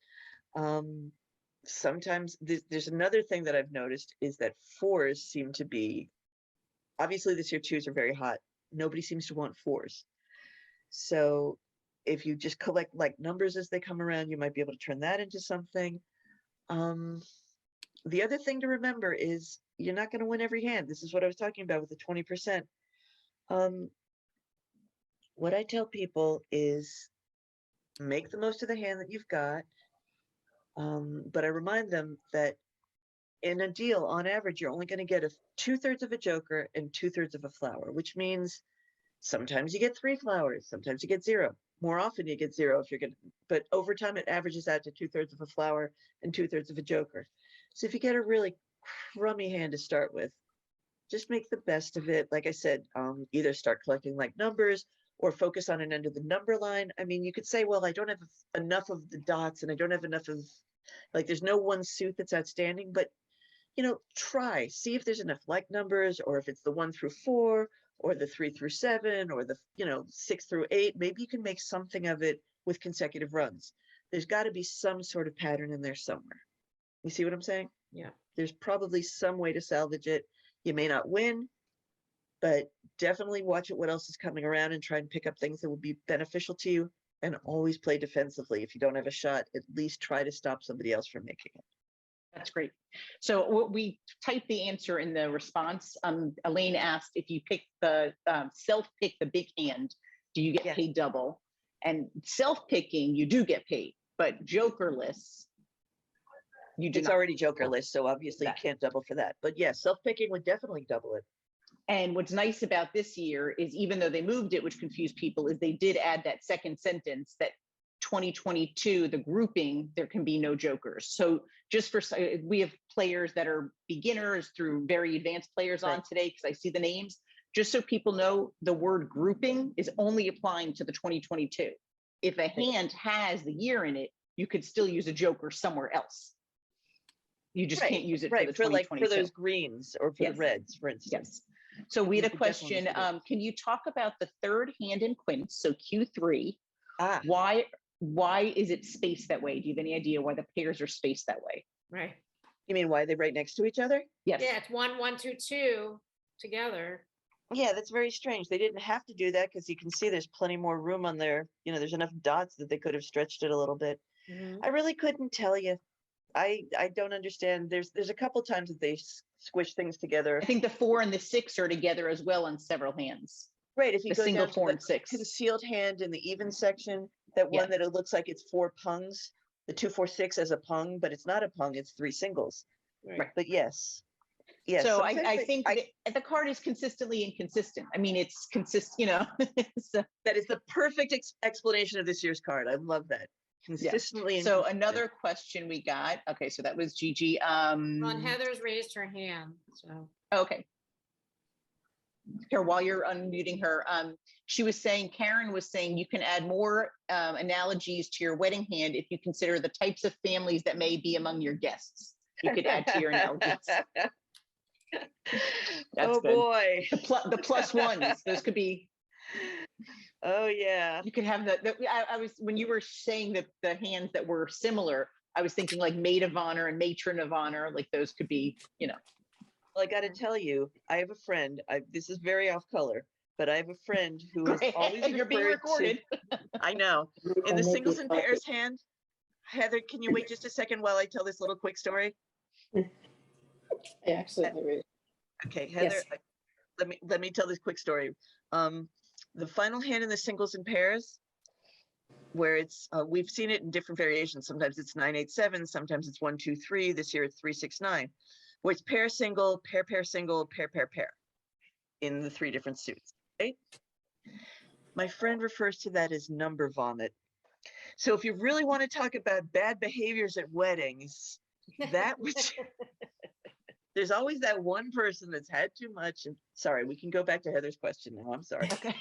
Sometimes there's another thing that I've noticed is that fours seem to be, obviously this year twos are very hot. Nobody seems to want fours. So if you just collect like numbers as they come around, you might be able to turn that into something. The other thing to remember is you're not going to win every hand. This is what I was talking about with the 20%. What I tell people is make the most of the hand that you've got. But I remind them that in a deal, on average, you're only going to get 2/3 of a joker and 2/3 of a flower, which means sometimes you get 3 flowers, sometimes you get 0. More often you get 0 if you're going to, but over time it averages out to 2/3 of a flower and 2/3 of a joker. So if you get a really crummy hand to start with, just make the best of it. Like I said, either start collecting like numbers or focus on an end of the number line. I mean, you could say, well, I don't have enough of the dots and I don't have enough of, like, there's no one suit that's outstanding, but, you know, try, see if there's enough like numbers, or if it's the 1 through 4 or the 3 through 7 or the, 6 through 8, maybe you can make something of it with consecutive runs. There's got to be some sort of pattern in there somewhere. You see what I'm saying? Yeah. There's probably some way to salvage it. You may not win, but definitely watch what else is coming around and try and pick up things that will be beneficial to you, and always play defensively. If you don't have a shot, at least try to stop somebody else from making it. That's great. So we typed the answer in the response. Elaine asked if you pick the self-pick the big hand, do you get paid double? And self-picking, you do get paid, but jokerless, you do It's not. already jokerless, so obviously you can't double for that. But yeah, self-picking would definitely double it. And what's nice about this year is, even though they moved it, which confused people, is they did add that second sentence that 2022, the grouping, there can be no jokers. So just for, we have players that are beginners through very advanced players on today, because I see the names, just so people know, the word grouping is only applying to the 2022. If a hand has the year in it, you could still use a joker somewhere else. You just can't use it for the 2022. For those greens or for the reds, for instance. Yes. So we You had a could definitely question, do it. can you talk about the third hand in quints, so Q3? Ah, Why is it spaced that way? Do you have any idea why the pairs are spaced that way? Right. you mean why they're right next to each other? Yes. Yeah, it's 1, 1, 2, 2 together. Yeah, that's very strange. They didn't have to do that because you can see there's plenty more room on there. You know, there's enough dots that they could have stretched it a little bit. Mhm. I really couldn't tell you. I don't understand. There's a couple times that they squish things together. I think the 4 and the 6 are together as well on several hands. Right, if you The go single down to 4 the and 6. concealed hand in the even section, that Yeah. one that it looks like it's 4 pungs, the 2, 4, 6 as a pung, but it's not a pung, it's 3 singles. Right. But yes. Yes. So sometimes I they- think the card is consistently inconsistent. I mean, it's consistent, you know. So, that is the perfect explanation of this year's card. I love that. Consistently. so inconsistent. another question we got. Okay, so that was Gigi. Well, and Heather's raised her hand, so. Okay. Here, while you're unmuting her, she was saying, Karen was saying you can add more analogies to your wedding hand if you consider the types of families that may be among your guests. You could add to your analogies. That's Oh good. boy. The plus ones, those could be, Oh yeah. you could have I was, when you were saying the hands that were similar, I was thinking like maid of honor and matron of honor, like those could be, you know. Well, I got to tell you, I have a friend. This is very off color, but I have a friend who is always You're being referred to- recorded. I know. In the singles and pairs hand, Heather, can you wait just a second while I tell this little quick story? I actually, Okay, Heather, Yes. let me tell this quick story. The final hand in the singles and pairs, where it's we've seen it in different variations. Sometimes it's 987, sometimes it's 123. This year it's 369, where it's pair single, pair single, pair pair in the 3 different suits. Right? My friend refers to that as number vomit. So if you really want to talk about bad behaviors at weddings, that was. There's always that one person that's had too much. And sorry, we can go back to Heather's question now. I'm sorry. Okay.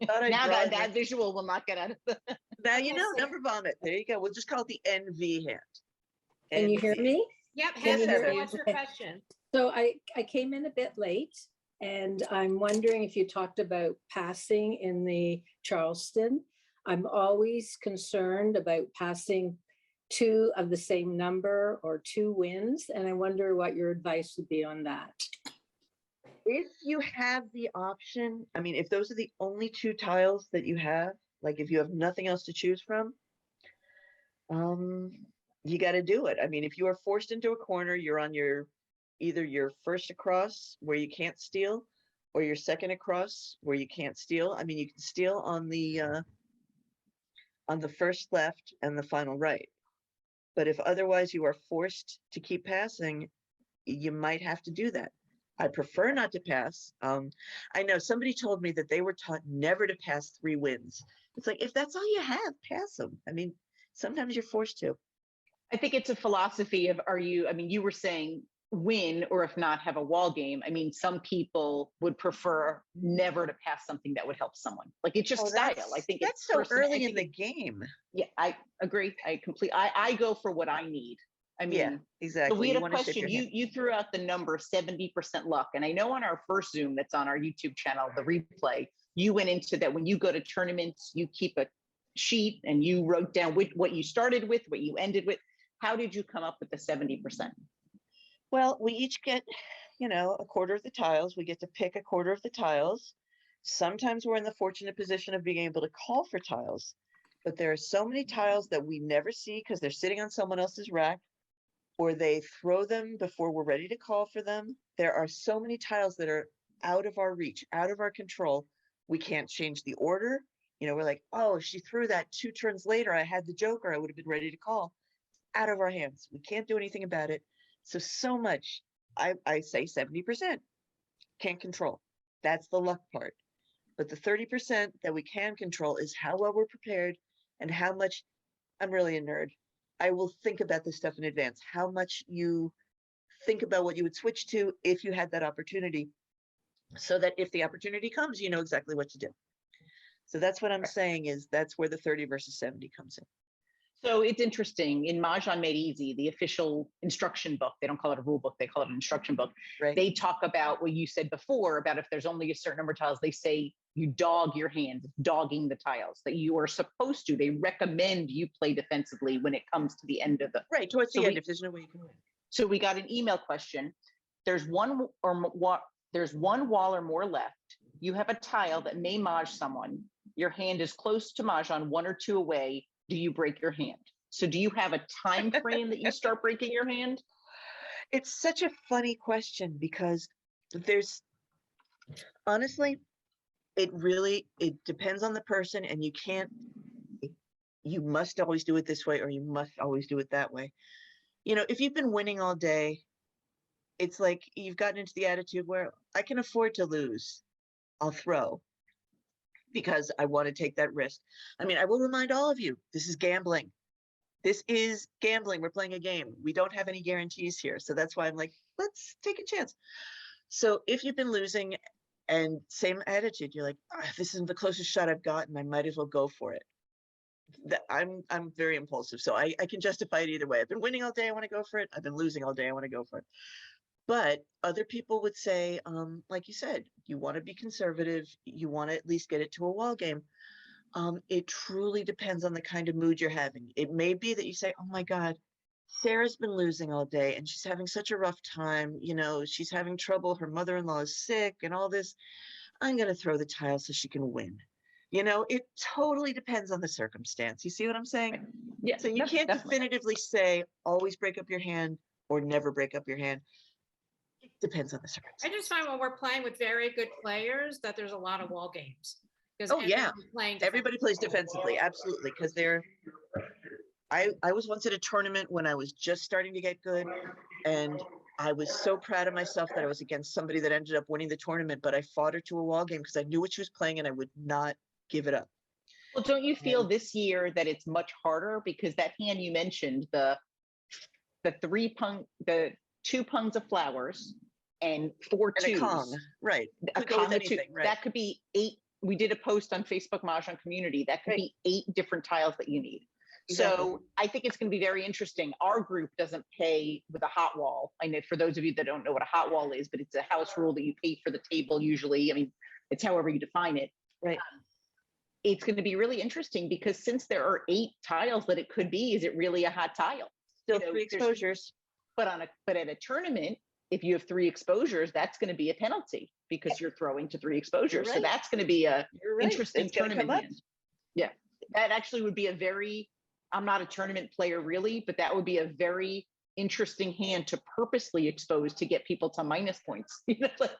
Thought I'd Now draw that, it that in. visual will not get out of the. Now you know number vomit. There you go. We'll just call it the NV hand. can you hear NV. me? Yep, Yes, Heather, Heather. what's your Okay. question? So I came in a bit late and I'm wondering if you talked about passing in the Charleston. I'm always concerned about passing 2 of the same number or 2 wins, and I wonder what your advice would be on that. If you have the option, I mean, if those are the only 2 tiles that you have, like if you have nothing else to choose from, you got to do it. I mean, if you are forced into a corner, you're on either your first across where you can't steal, or your second across where you can't steal. I mean, you can steal on the first left and the final right. But if otherwise you are forced to keep passing, you might have to do that. I prefer not to pass. I know somebody told me that they were taught never to pass 3 wins. It's like, if that's all you have, pass them. I mean, sometimes you're forced to. I think it's a philosophy of, I mean, you were saying win, or if not, have a wall game. I mean, some people would prefer never to pass something that would help someone. Like it's just Oh, style. that's- I think that's it's so personal. I early in think the game. Yeah, I agree. I go for what I need. I mean, Yeah, exactly. so we You had a wanna shape question. your hand. You threw out the number 70% luck. And I know on our first Zoom that's on our YouTube channel, the replay, you went into that when you go to tournaments, you keep a sheet and you wrote down what you started with, what you ended with. How did you come up with the 70%? Well, we each get, a quarter of the tiles. We get to pick a quarter of the tiles. Sometimes we're in the fortunate position of being able to call for tiles, but there are so many tiles that we never see because they're sitting on someone else's rack, or they throw them before we're ready to call for them. There are so many tiles that are out of our reach, out of our control. We can't change the order. We're like, oh, she threw that 2 turns later. I had the joker. I would have been ready to call. Out of our hands. We can't do anything about it. So much, I say 70% can't control. That's the luck part. But the 30% that we can control is how well we're prepared and how much. I'm really a nerd. I will think about this stuff in advance. How much you think about what you would switch to if you had that opportunity, so that if the opportunity comes, you know exactly what to do. So that's what I'm saying, is that's where the 30 versus 70 comes in. So it's interesting. In Mahjong Made Easy, the official instruction book, they don't call it a rule book, they call it an instruction book. Right. They talk about what you said before about if there's only a certain number of tiles, they say you dog your hand, dogging the tiles, that you are supposed to. They recommend you play defensively when it comes to the end of the. Right, towards the So end, we- if there's no way you can win. So we got an email question. There's one there's one wall or more left. You have a tile that may Maj someone. Your hand is close to Mahjong, 1 or 2 away. Do you break your hand? So do you have a time frame that you start breaking your hand? It's such a funny question because there's, honestly, it depends on the person, and you must always do it this way or you must always do it that way. You know, if you've been winning all day, it's like you've gotten into the attitude where I can afford to lose. I'll throw because I want to take that risk. I mean, I will remind all of you, this is gambling. This is gambling. We're playing a game. We don't have any guarantees here. So that's why I'm like, let's take a chance. So if you've been losing and same attitude, you're like, "Ah, this isn't the closest shot I've gotten. I might as well go for it." I'm very impulsive, so I can justify it either way. I've been winning all day, I want to go for it. I've been losing all day, I want to go for it. But other people would say, like you said, you want to be conservative, you want to at least get it to a wall game. It truly depends on the kind of mood you're having. It may be that you say, oh my God, Sarah's been losing all day and she's having such a rough time. You know, she's having trouble. Her mother-in-law is sick and all this. I'm going to throw the tile so she can win. You know, it totally depends on the circumstance. You see what I'm saying? Yeah. So you can't definitively say always break up your hand or never break up your hand. It depends on the I circumstance. just find when we're playing with very good players that there's a lot of wall games. 'Cause Oh, yeah. everyone's playing Everybody plays defensively, absolutely, because I was once at a tournament when I was just starting to get good, and I was so proud of myself that I was against somebody that ended up winning the tournament, but I fought her to a wall game because I knew what she was playing and I would not give it up. Well, don't you feel this year that it's much harder because that hand you mentioned, the 2 pungs of flowers and 4 And a twos. Kong, right? A Could go with Kong of two. anything, right? That could be 8. We did a post on Facebook Mahjong community. That could Right. be 8 different tiles that you need. Exactly. So I think it's going to be very interesting. Our group doesn't pay with a hot wall. I know for those of you that don't know what a hot wall is, but it's a house rule that you pay for the table usually. I mean, it's however you define it. Right. It's going to be really interesting because since there are 8 tiles that it could be, is it really a hot tile? Still you know, 3 there's- exposures. But at a tournament, if you have 3 exposures, that's going to be a penalty because you're throwing to 3 exposures. So right. that's going to be a You're right. interesting It's gonna come tournament up. hand. Yeah, that actually would be a very, I'm not a tournament player really, but that would be a very interesting hand to purposely expose to get people to minus points, you know, like,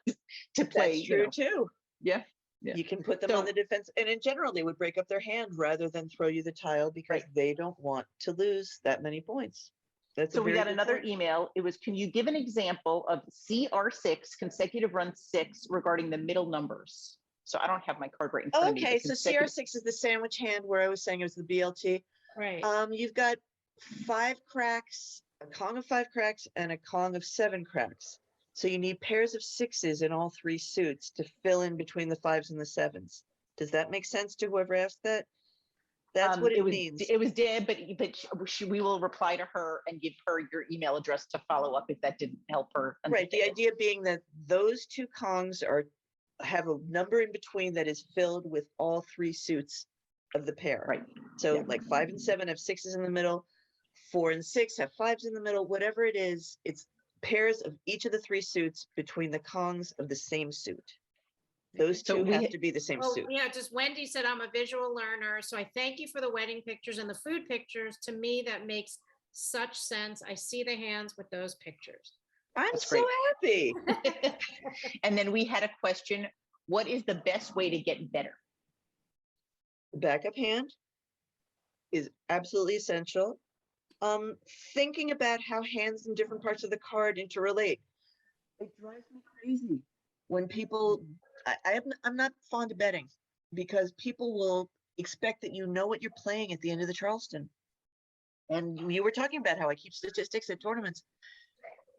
to play. That's you true know. too. Yeah. Yeah. You can put them on So- the defense, and in general, they would break up their hand rather than throw you the tile because they don't want to lose that many points. That's a So we very got good another point. email. It was, can you give an example of CR6 consecutive run 6 regarding the middle numbers? So I don't have my card right in front of me. Okay, but so consecutive- CR6 is the sandwich hand where I was saying it was the BLT. Right. You've got 5 cracks, a Kong of 5 cracks, and a Kong of 7 cracks. So you need pairs of 6s in all 3 suits to fill in between the 5s and the 7s. Does that make sense to whoever asked that? That's what it means. It was Deb, but we will reply to her and give her your email address to follow up if that didn't help her. Right, the understand. idea being that those 2 Kongs have a number in between that is filled with all 3 suits of the pair. Right. So Yeah. like 5 and 7 have 6s in the middle, 4 and 6 have 5s in the middle, whatever it is, it's pairs of each of the 3 suits between the Kongs of the same suit. Those So 2 we have ha- to be the same Well, suit. yeah, just Wendy said I'm a visual learner, so I thank you for the wedding pictures and the food pictures. To me, that makes such sense. I see the hands with those pictures. I'm That's so great. happy. And then we had a question, what is the best way to get better? The backup hand is absolutely essential. Thinking about how hands in different parts of the card interrelate. It drives me crazy when people, I'm not fond of betting because people will expect that you know what you're playing at the end of the Charleston. And you were talking about how I keep statistics at tournaments.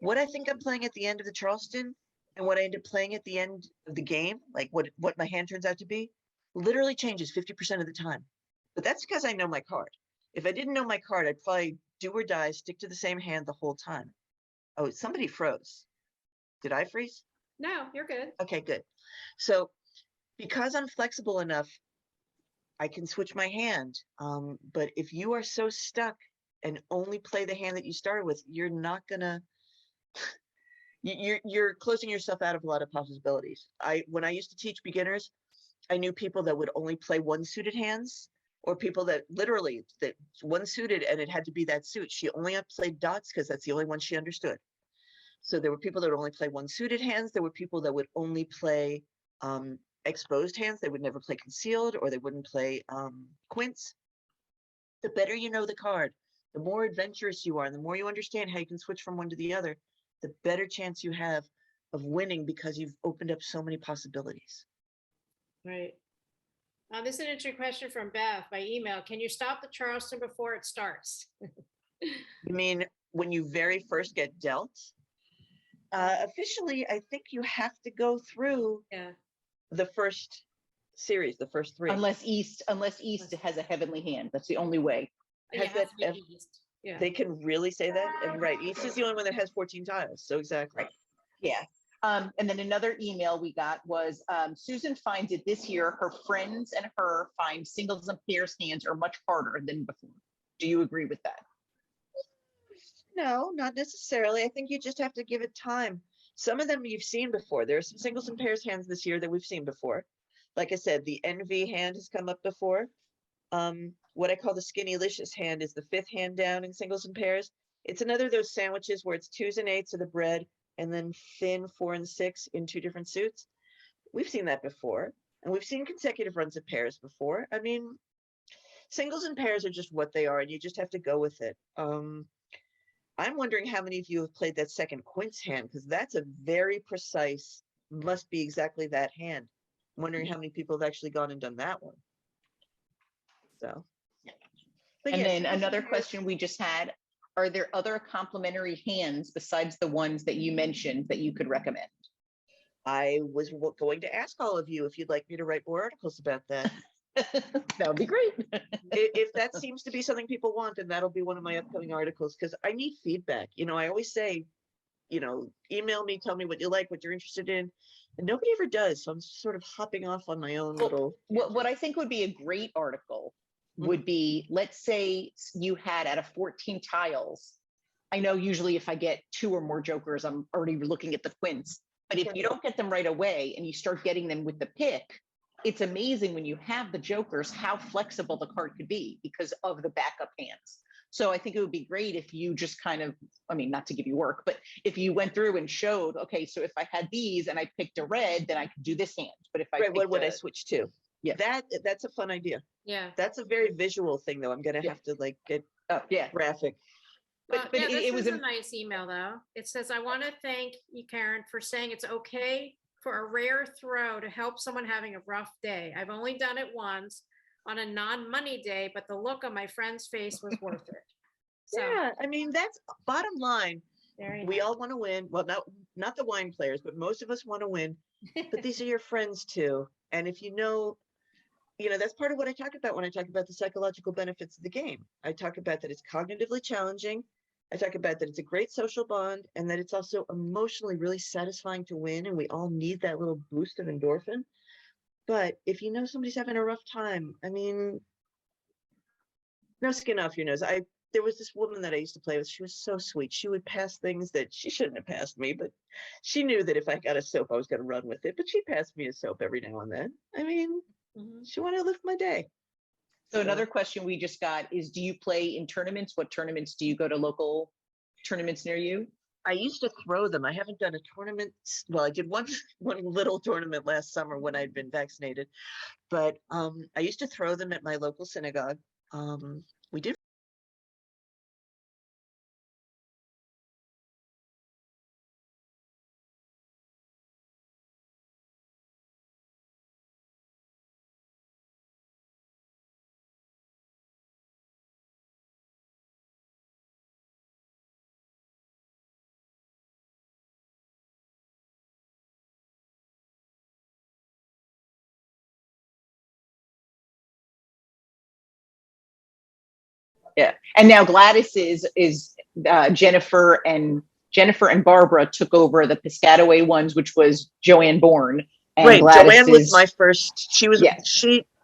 What I think I'm playing at the end of the Charleston and what I end up playing at the end of the game, like what my hand turns out to be, literally changes 50% of the time. But that's because I know my card. If I didn't know my card, I'd probably do or die, stick to the same hand the whole time. Oh, somebody froze. Did I freeze? No, you're good. Okay, good. So because I'm flexible enough, I can switch my hand. But if you are so stuck and only play the hand that you started with, you're not gonna, you're closing yourself out of a lot of possibilities. When I used to teach beginners, I knew people that would only play one suited hands, or people that literally that one suited and it had to be that suit. She only played dots because that's the only one she understood. So there were people that would only play one suited hands. There were people that would only play exposed hands. They would never play concealed, or they wouldn't play quints. The better you know the card, the more adventurous you are, and the more you understand how you can switch from one to the other, the better chance you have of winning because you've opened up so many possibilities. Right. This is an interesting question from Beth by email. Can you stop the Charleston before it starts? You mean when you very first get dealt? Officially, I think you have to go through Yeah. the first series, the first three. Unless East has a heavenly hand. That's the only way. Yeah, it Has has that to be East. Yeah. They can really say that? And right, East is the only one that has 14 tiles. So exactly. Right. Yeah. And then another email we got was Susan finds it this year, her friends and her find singles and pairs hands are much harder than before. Do you agree with that? No, not necessarily. I think you just have to give it time. Some of them you've seen before. There are some singles and pairs hands this year that we've seen before. Like I said, the Envy hand has come up before. What I call the Skinnylicious hand is the 5th hand down in singles and pairs. It's another of those sandwiches where it's 2s and 8s of the bread, and then thin 4 and 6 in 2 different suits. We've seen that before, and we've seen consecutive runs of pairs before. I mean, singles and pairs are just what they are, and you just have to go with it. I'm wondering how many of you have played that second quince hand, because that's a very precise, must be exactly that hand. I'm wondering how many people have actually gone and done that one. So, but And yeah, then singles and another pairs- question we just had, are there other complementary hands besides the ones that you mentioned that you could recommend? I was going to ask all of you if you'd like me to write more articles about that. That would be great. If that seems to be something people want, then that'll be one of my upcoming articles, because I need feedback. You know, I always say, you know, email me, tell me what you like, what you're interested in. And nobody ever does. So I'm sort of hopping off on my own Well, little. what I think would be a great article would be, let's say you had out of 14 tiles. I know usually if I get 2 or more jokers, I'm already looking at the quints. But if you don't get them right away and you start getting them with the pick, it's amazing when you have the jokers, how flexible the card could be because of the backup hands. So I think it would be great if you just kind of, I mean, not to give you work, but if you went through and showed, okay, so if I had these and I picked a red, then I could do this hand. But if I Right, what picked would I a- switch to? Yeah. That's a fun idea. Yeah. That's a very visual thing, though. I'm gonna Yeah. have to like get Oh, yeah. graphic. But Yeah, it this was is a a- nice email though. It says, I want to thank you, Karen, for saying it's okay for a rare throw to help someone having a rough day. I've only done it once on a non-money day, but the look on my friend's face was worth it. So Yeah, I mean, that's bottom line. very We nice. all want to win. Well, not the wine players, but most of us want to win. But these are your friends too. And if you know, that's part of what I talk about when I talk about the psychological benefits of the game. I talk about that it's cognitively challenging. I talk about that it's a great social bond, and that it's also emotionally really satisfying to win. And we all need that little boost of endorphin. But if you know somebody's having a rough time, I mean, no skin off your nose. There was this woman that I used to play with. She was so sweet. She would pass things that she shouldn't have passed me, but she knew that if I got a soap, I was going to run with it. But she passed me a soap every now and then. I mean, Mhm. she wanted to lift my day. So another question we just got is, do you play in tournaments? What tournaments do you go to? Local tournaments near you? I used to throw them. I haven't done a tournament. Well, I did one little tournament last summer when I'd been vaccinated, but I used to throw them at my local synagogue. We did. Yeah. And now Gladys is Jennifer and Barbara took over the Piscataway ones, which was Joanne Bourne. And Right, Gladys Joanne was is, my first, Yeah.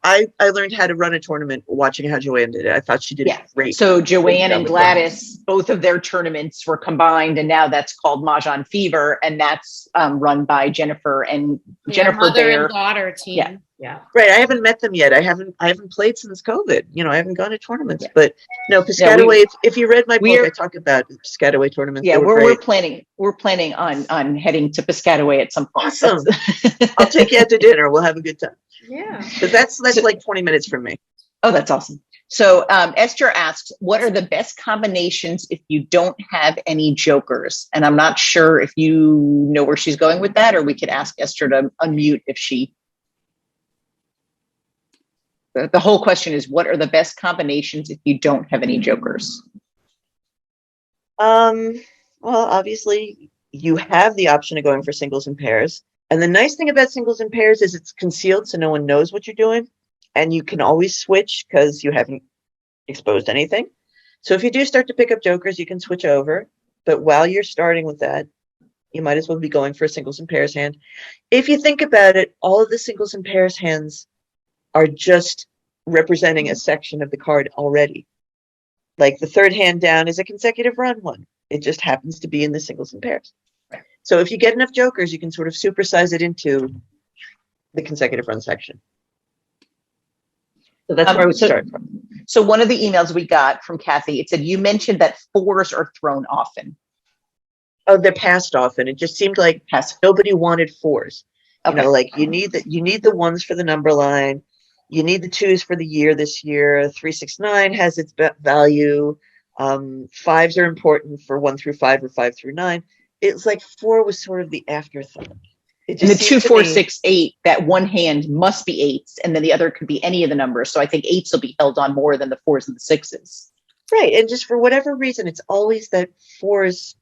I learned how to run a tournament watching how Joanne did it. I thought she did Yeah. great. So Joanne job and with running. Gladys, both of their tournaments were combined, and now that's called Mahjong Fever, and that's run by Jennifer and Yeah, Jennifer mother Bayer. and daughter team. Yeah. Yeah. Right, I haven't met them yet. I haven't played since COVID. I haven't gone to tournaments, Yeah. but no, Piscataway, if you read my book, we're- I talk about Piscataway tournaments. Yeah, They were we're great. planning on heading to Piscataway at some point. Awesome. I'll take you out to dinner. We'll have a good time. Yeah. Because that's like 20 minutes from me. Oh, that's awesome. So Esther asks, what are the best combinations if you don't have any jokers? And I'm not sure if you know where she's going with that, or we could ask Esther to unmute if she. The whole question is, what are the best combinations if you don't have any jokers? Well, obviously you have the option of going for singles and pairs. And the nice thing about singles and pairs is it's concealed, so no one knows what you're doing. And you can always switch because you haven't exposed anything. So if you do start to pick up jokers, you can switch over. But while you're starting with that, you might as well be going for a singles and pairs hand. If you think about it, all of the singles and pairs hands are just representing a section of the card already. Like the third hand down is a consecutive run one. It just happens to be in the singles and pairs. So if you get enough jokers, you can sort of supersize it into the consecutive run section. So that's where I would start from. So one of the emails we got from Kathy, it said, you mentioned that fours are thrown often. Oh, they're passed often. It just seemed like nobody wanted fours. Okay. Like you need the ones for the number line. You need the twos for the year this year. 369 has its value. Fives are important for 1 through 5 or 5 through 9. It's like 4 was sort of the afterthought. And the 2, 4, 6, 8, that one hand must be eights, and then the other could be any of the numbers. So I think eights will be held on more than the 4s and the 6s. Right. And just for whatever reason, it's always that 4s.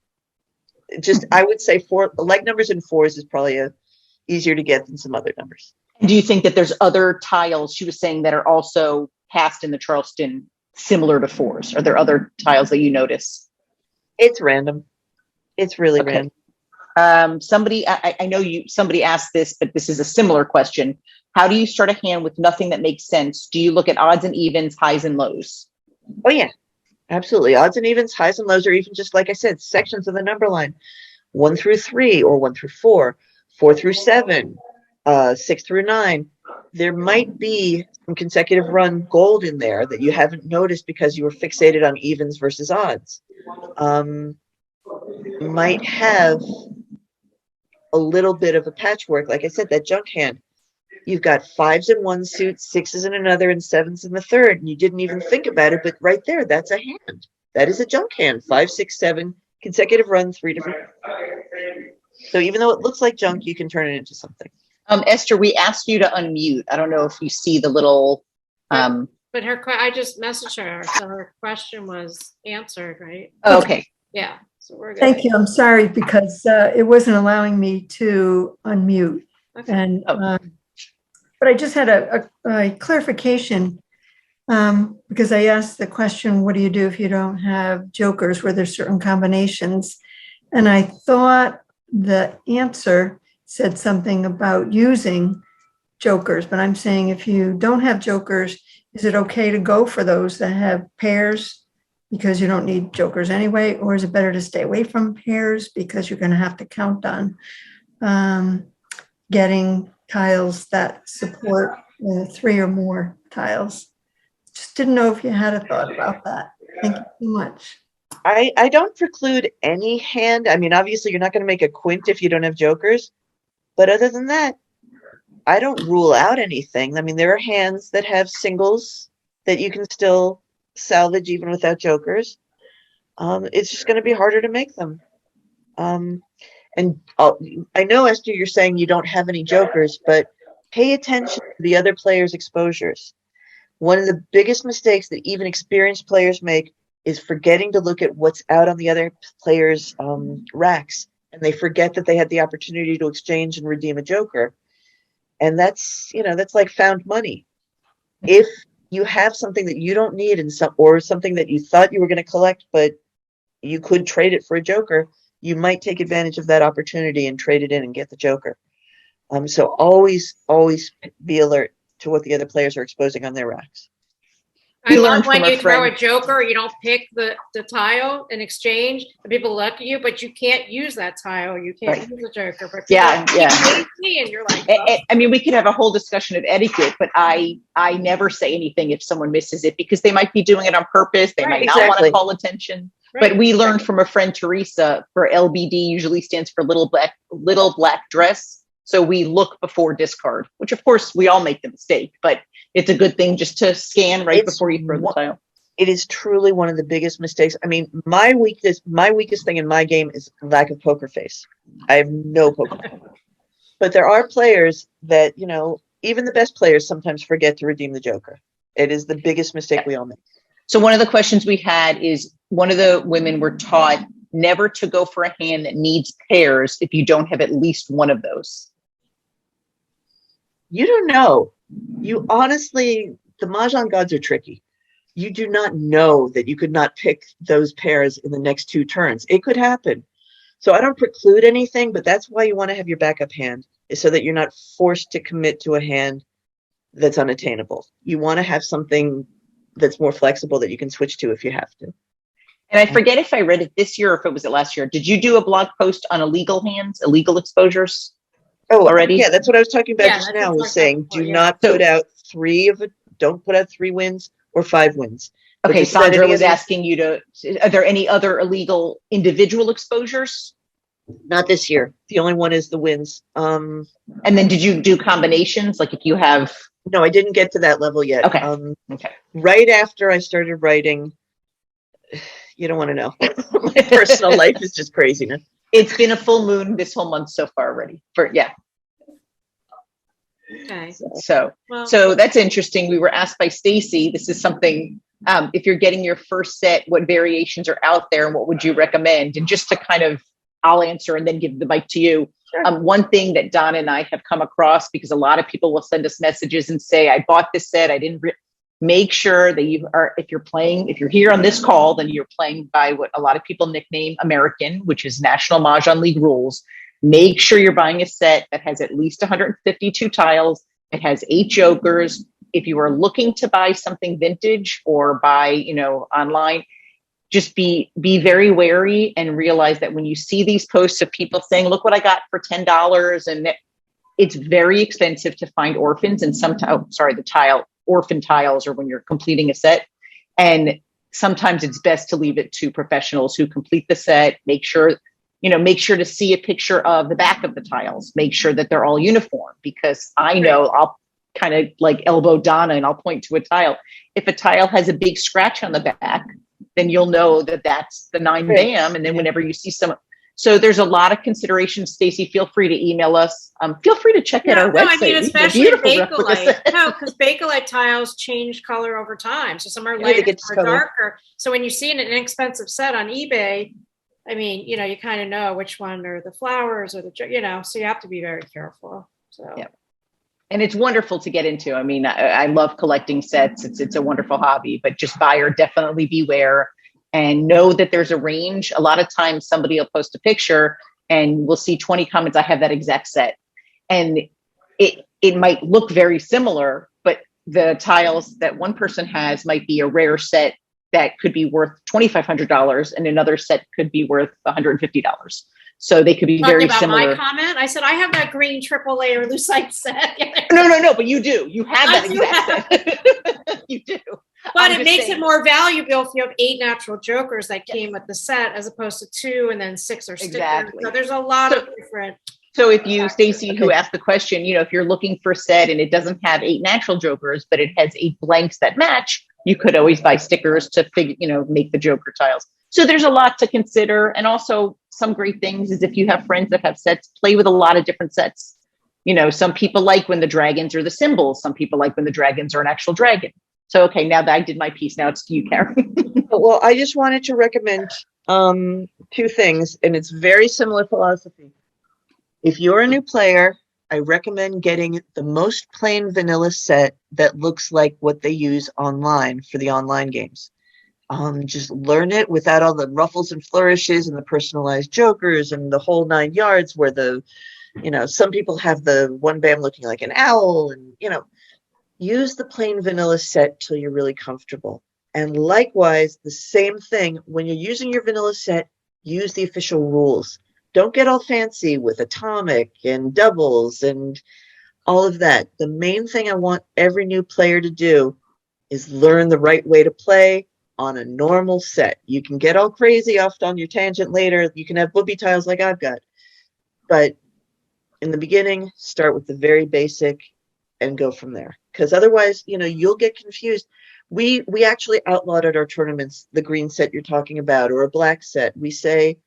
Just, I would say like numbers in 4s is probably easier to get than some other numbers. Do you think that there's other tiles, she was saying, that are also passed in the Charleston similar to 4s? Are there other tiles that you notice? It's random. It's really random. Somebody asked this, but this is a similar question. How do you start a hand with nothing that makes sense? Do you look at odds and evens, highs and lows? Oh yeah, absolutely. Odds and evens, highs and lows, or even just, like I said, sections of the number line. 1 through 3 or 1 through 4, 4 through 7, 6 through 9. There might be some consecutive run gold in there that you haven't noticed because you were fixated on evens versus odds. Might have a little bit of a patchwork. Like I said, that junk hand, you've got 5s in one suit, 6s in another, and 7s in the third, and you didn't even think about it, but right there, that's a hand. That is a junk hand. 5, 6, 7, consecutive run, 3 different. So even though it looks like junk, you can turn it into something. Esther, we asked you to unmute. I don't know if you see the little. But I just messaged her, so her question was answered, right? Okay. Yeah. So we're good. Thank you. I'm sorry because it wasn't allowing me to unmute. Okay. And but I just had a clarification because I asked the question, what do you do if you don't have jokers where there's certain combinations? And I thought the answer said something about using jokers, but I'm saying if you don't have jokers, is it okay to go for those that have pairs because you don't need jokers anyway? Or is it better to stay away from pairs because you're going to have to count on getting tiles that support 3 or more tiles? Just didn't know if you had a thought about that. Thank you so much. I don't preclude any hand. I mean, obviously, you're not going to make a quint if you don't have jokers. But other than that, I don't rule out anything. I mean, there are hands that have singles that you can still salvage even without jokers. It's just going to be harder to make them. And I know, Esther, you're saying you don't have any jokers, but pay attention to the other players' exposures. One of the biggest mistakes that even experienced players make is forgetting to look at what's out on the other players' racks. And they forget that they had the opportunity to exchange and redeem a joker. And that's like found money. If you have something that you don't need and or something that you thought you were going to collect, but you could trade it for a joker, you might take advantage of that opportunity and trade it in and get the joker. So always be alert to what the other players are exposing on their racks. I We love learned when from a you throw a friend- joker, you don't pick the tile in exchange, and people look at you, but you can't use that tile. You can't Right. use the joker. But Yeah, people yeah. keep me, and you're like, oh. I mean, we could have a whole discussion of etiquette, but I never say anything if someone misses it because they might be doing it on purpose. They Right, might not want exactly. to call attention. Right. But we learned from a friend, Teresa, for LBD usually stands for little black dress. So we look before discard, which of course we all make the mistake, but it's a good thing just to scan right It's before you throw the one- tile. It is truly one of the biggest mistakes. I mean, my weakest thing in my game is lack of poker face. I have no poker face. But there are players that, you know, even the best players sometimes forget to redeem the joker. It is the biggest mistake we all make. So one of the questions we had is one of the women were taught never to go for a hand that needs pairs if you don't have at least one of those. You don't know. You honestly, the Mahjong gods are tricky. You do not know that you could not pick those pairs in the next 2 turns. It could happen. So I don't preclude anything, but that's why you want to have your backup hand, is so that you're not forced to commit to a hand that's unattainable. You want to have something that's more flexible that you can switch to if you have to. And I forget if I read it this year or if it was it last year. Did you do a blog post on illegal hands, illegal exposures? Oh, Already? Yeah, that's what I was talking about Yeah, just that's now, what was I was saying, talking about, do yeah. not put out don't put out 3 wins or 5 wins. But Okay, just let Sandra any was of them- asking you are there any other illegal individual exposures? Not this year. The only one is the wins. And then did you do combinations? Like if you have, No, I didn't get to that level yet. Okay. Okay. Right after I started writing, you don't want to know. My personal life is just craziness. it's been a full moon this whole month so far already. Okay. Well, So that's interesting. We were asked by Stacy, this is something, if you're getting your first set, what variations are out there and what would you recommend? And just to kind of, I'll answer and then give the mic to you. Sure. One thing that Donna and I have come across, because a lot of people will send us messages and say, I bought this set, I didn't make sure that you are, if you're here on this call, then you're playing by what a lot of people nickname American, which is National Mahjong League rules. Make sure you're buying a set that has at least 152 tiles. It has 8 jokers. If you are looking to buy something vintage or buy, online, just be very wary and realize that when you see these posts of people saying, look what I got for $10, and it's very expensive to find orphans and orphan tiles, or when you're completing a set. And sometimes it's best to leave it to professionals who complete the set. Make sure to see a picture of the back of the tiles. Make sure that they're all uniform, because I know I'll kind of like elbow Donna and I'll point to a tile. If a tile has a big scratch on the back, then you'll know that that's the 9 bam. And then whenever you see so there's a lot of considerations. Stacy, feel free to email us. Feel free to check out our website. I mean, We have especially beautiful replicas. Bakelite. No, because Bakelite tiles change color over time. So some are they lighter, get some are discolored. darker. So when you see an inexpensive set on eBay, I mean, you kind of know which one are the flowers or so you have to be very careful. So. Yeah. And it's wonderful to get into. I mean, I love collecting sets. It's a wonderful hobby, but just buyer, definitely beware and know that there's a range. A lot of times somebody will post a picture and we'll see 20 comments. I have that exact set. And it might look very similar, but the tiles that one person has might be a rare set that could be worth $2,500 and another set could be worth $150. So they could be Talking very about similar. my comment, I said I have that green triple layer lucite set. No, but you do. You have that I do exact set. You do. But I'm it just makes saying. it more valuable if you have 8 natural jokers that came with the set, as opposed to 2 and then 6 or stickers. Exactly. So there's a lot of different. So if you, Stacy, who asked the question, if you're looking for a set and it doesn't have 8 natural jokers, but it has 8 blanks that match, you could always buy stickers to make the joker tiles. So there's a lot to consider. And also some great things is if you have friends that have sets, play with a lot of different sets. Some people like when the dragons are the symbols. Some people like when the dragons are an actual dragon. So, okay, now that I did my piece, now it's to you, Karen. Well, I just wanted to recommend 2 things, and it's very similar philosophy. If you're a new player I recommend getting the most plain vanilla set that looks like what they use online for the online games. Just learn it without all the ruffles and flourishes and the personalized jokers and the whole 9 yards where some people have the one bam looking like an owl and, use the plain vanilla set till you're really comfortable. And likewise, the same thing, when you're using your vanilla set, use the official rules. Don't get all fancy with atomic and doubles and all of that. The main thing I want every new player to do is learn the right way to play on a normal set. You can get all crazy off on your tangent later. You can have booby tiles like I've got. But in the beginning, start with the very basic and go from there. Because otherwise, you'll get confused. We actually outlawed at our tournaments the green set you're talking about or a black set. We say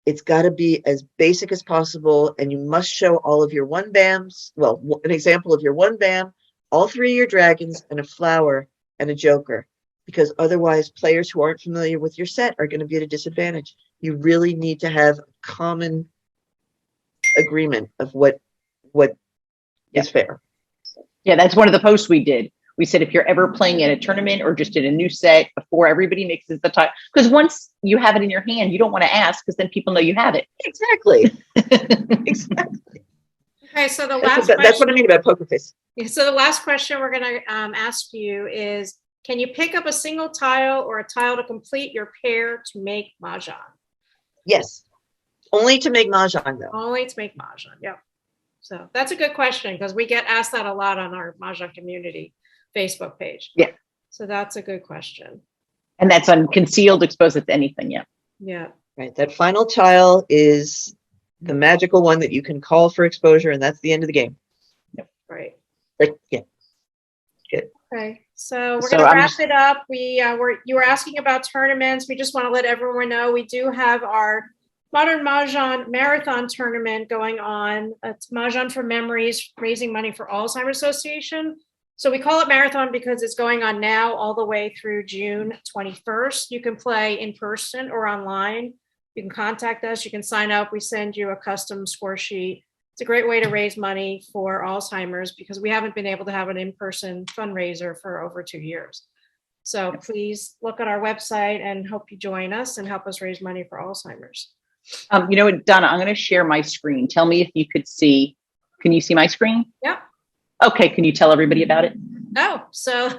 it's got to be as basic as possible, and you must show all of your one bams. Well, an example of your one bam, all 3 of your dragons, and a flower and a joker. Because otherwise, players who aren't familiar with your set are going to be at a disadvantage. You really need to have common agreement of what is fair. Yeah, that's one of the posts we did. We said, if you're ever playing at a tournament or just in a new set, before everybody mixes the tile, because once you have it in your hand, you don't want to ask because then people know you have it. Exactly. Exactly. Okay, so the That's last what I mean about poker face. So the last question we're going to ask you is, can you pick up a single tile or a tile to complete your pair to make Mahjong? Yes. Only to make Mahjong, though. Only to make Mahjong, yep. So that's a good question because we get asked that a lot on our Mahjong community Facebook page. Yeah. So that's a good question. And that's unconcealed, exposed to anything. Yeah. Yeah. Right. That final tile is the magical one that you can call for exposure, and that's the end of the game. Right. Yeah. Good. Okay. So we're So going to I'm wrap just- it up. You were asking about tournaments. We just want to let everyone know we do have our Modern Mahjong Marathon Tournament going on. It's Mahjong for Memories, raising money for Alzheimer's Association. So we call it marathon because it's going on now all the way through June 21st. You can play in person or online. You can contact us. You can sign up. We send you a custom score sheet. It's a great way to raise money for Alzheimer's because we haven't been able to have an in-person fundraiser for over 2 years. So please look at our website and hope you join us and help us raise money for Alzheimer's. You know what, Donna, I'm going to share my screen. Tell me if you could see. Can you see my screen? Yep. Okay. Can you tell everybody about it? Oh, so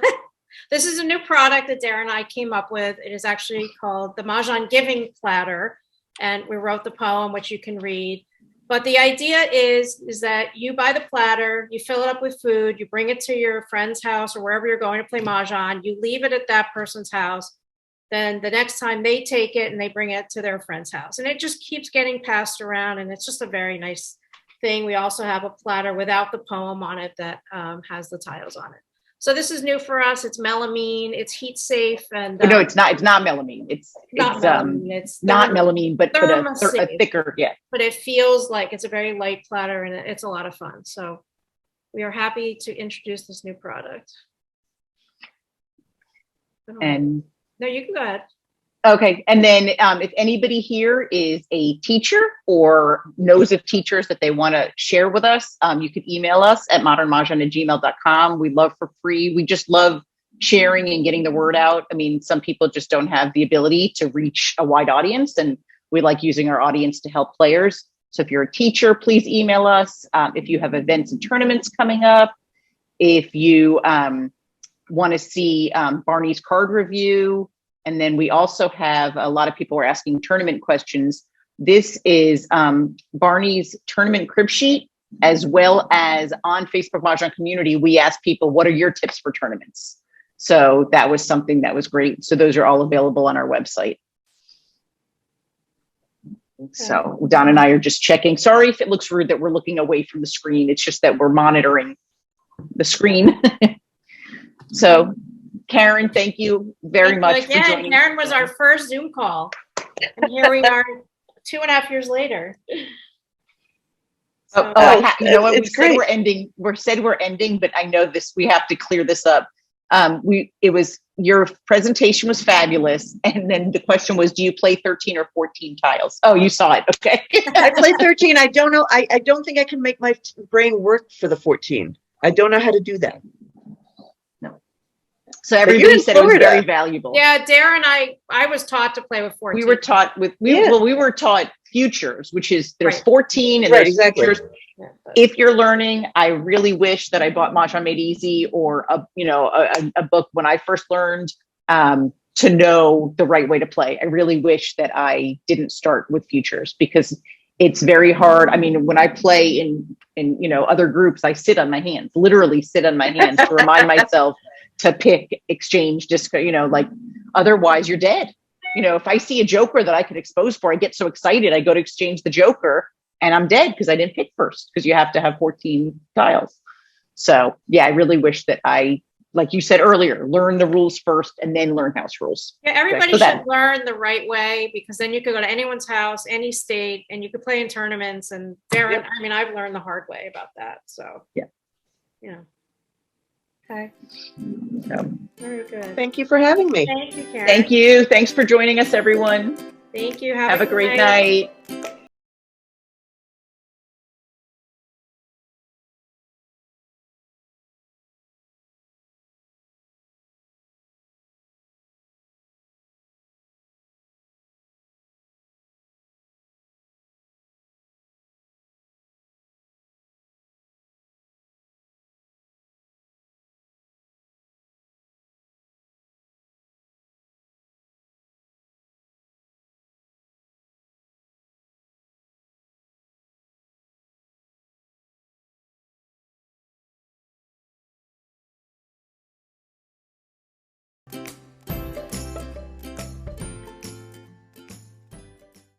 this is a new product that Darren and I came up with. It is actually called the Mahjong Giving Platter. And we wrote the poem, which you can read. But the idea is that you buy the platter, you fill it up with food, you bring it to your friend's house or wherever you're going to play Mahjong, you leave it at that person's house. Then the next time they take it and they bring it to their friend's house. And it just keeps getting passed around. And it's just a very nice thing. We also have a platter without the poem on it that has the tiles on it. So this is new for us. It's melamine, it's heat safe. And No, it's not melamine. It's melamine. It's not melamine, but a thermosafe. thicker, yeah. But it feels like it's a very light platter and it's a lot of fun. So we are happy to introduce this new product. And no, you can go ahead. okay. And then if anybody here is a teacher or knows of teachers that they want to share with us, you can email us at modernmahjong@gmail.com. We love for free. We just love sharing and getting the word out. I mean, some people just don't have the ability to reach a wide audience, and we like using our audience to help players. So if you're a teacher, please email us. If you have events and tournaments coming up, if you want to see Barney's card review. And then we also have a lot of people are asking tournament questions. This is Barney's tournament crib sheet, as well as on Facebook Mahjong community, we ask people, what are your tips for tournaments? So that was something that was great. So those are all available on our website. Okay. So Don and I are just checking. Sorry if it looks rude that we're looking away from the screen. It's just that we're monitoring the screen. So Karen, thank you very much for joining. Karen was our first Zoom call. And here we are 2.5 years later. So, you know what? It's great. We're ending, but I know this, we have to clear this up. Your presentation was fabulous. And then the question was, do you play 13 or 14 tiles? Oh, you saw it. Okay. I play 13. I don't know. I don't think I can make my brain work for the 14. I don't know how to do that. So you're everybody in said it was Florida. very valuable. Yeah, Darren, I was taught to play with 14. We were taught Yeah. we were taught futures, which is there's Right. 14 and Right, there's exactly. futures. Yeah, but- If you're learning, I really wish that I bought Mahjong Made Easy or a book when I first learned to know the right way to play. I really wish that I didn't start with futures because it's very hard. I mean, when I play in other groups, I sit on my hands, literally sit on my hands to remind myself to pick, exchange, disco, like otherwise you're dead. If I see a joker that I could expose for, I get so excited. I go to exchange the joker and I'm dead because I didn't pick first because you have to have 14 tiles. So yeah, I really wish that I, like you said earlier, learn the rules first and then learn house rules. Yeah, everybody So should that- learn the right way because then you could go to anyone's house, any state, and you could play in tournaments. And Darren, Yep. I mean, I've learned the hard way about that. So Yeah. Okay. So, Very good. Thank you for having me. Thank you, Karen. thank you. Thanks for joining us, everyone. Thank you. Have a good great night.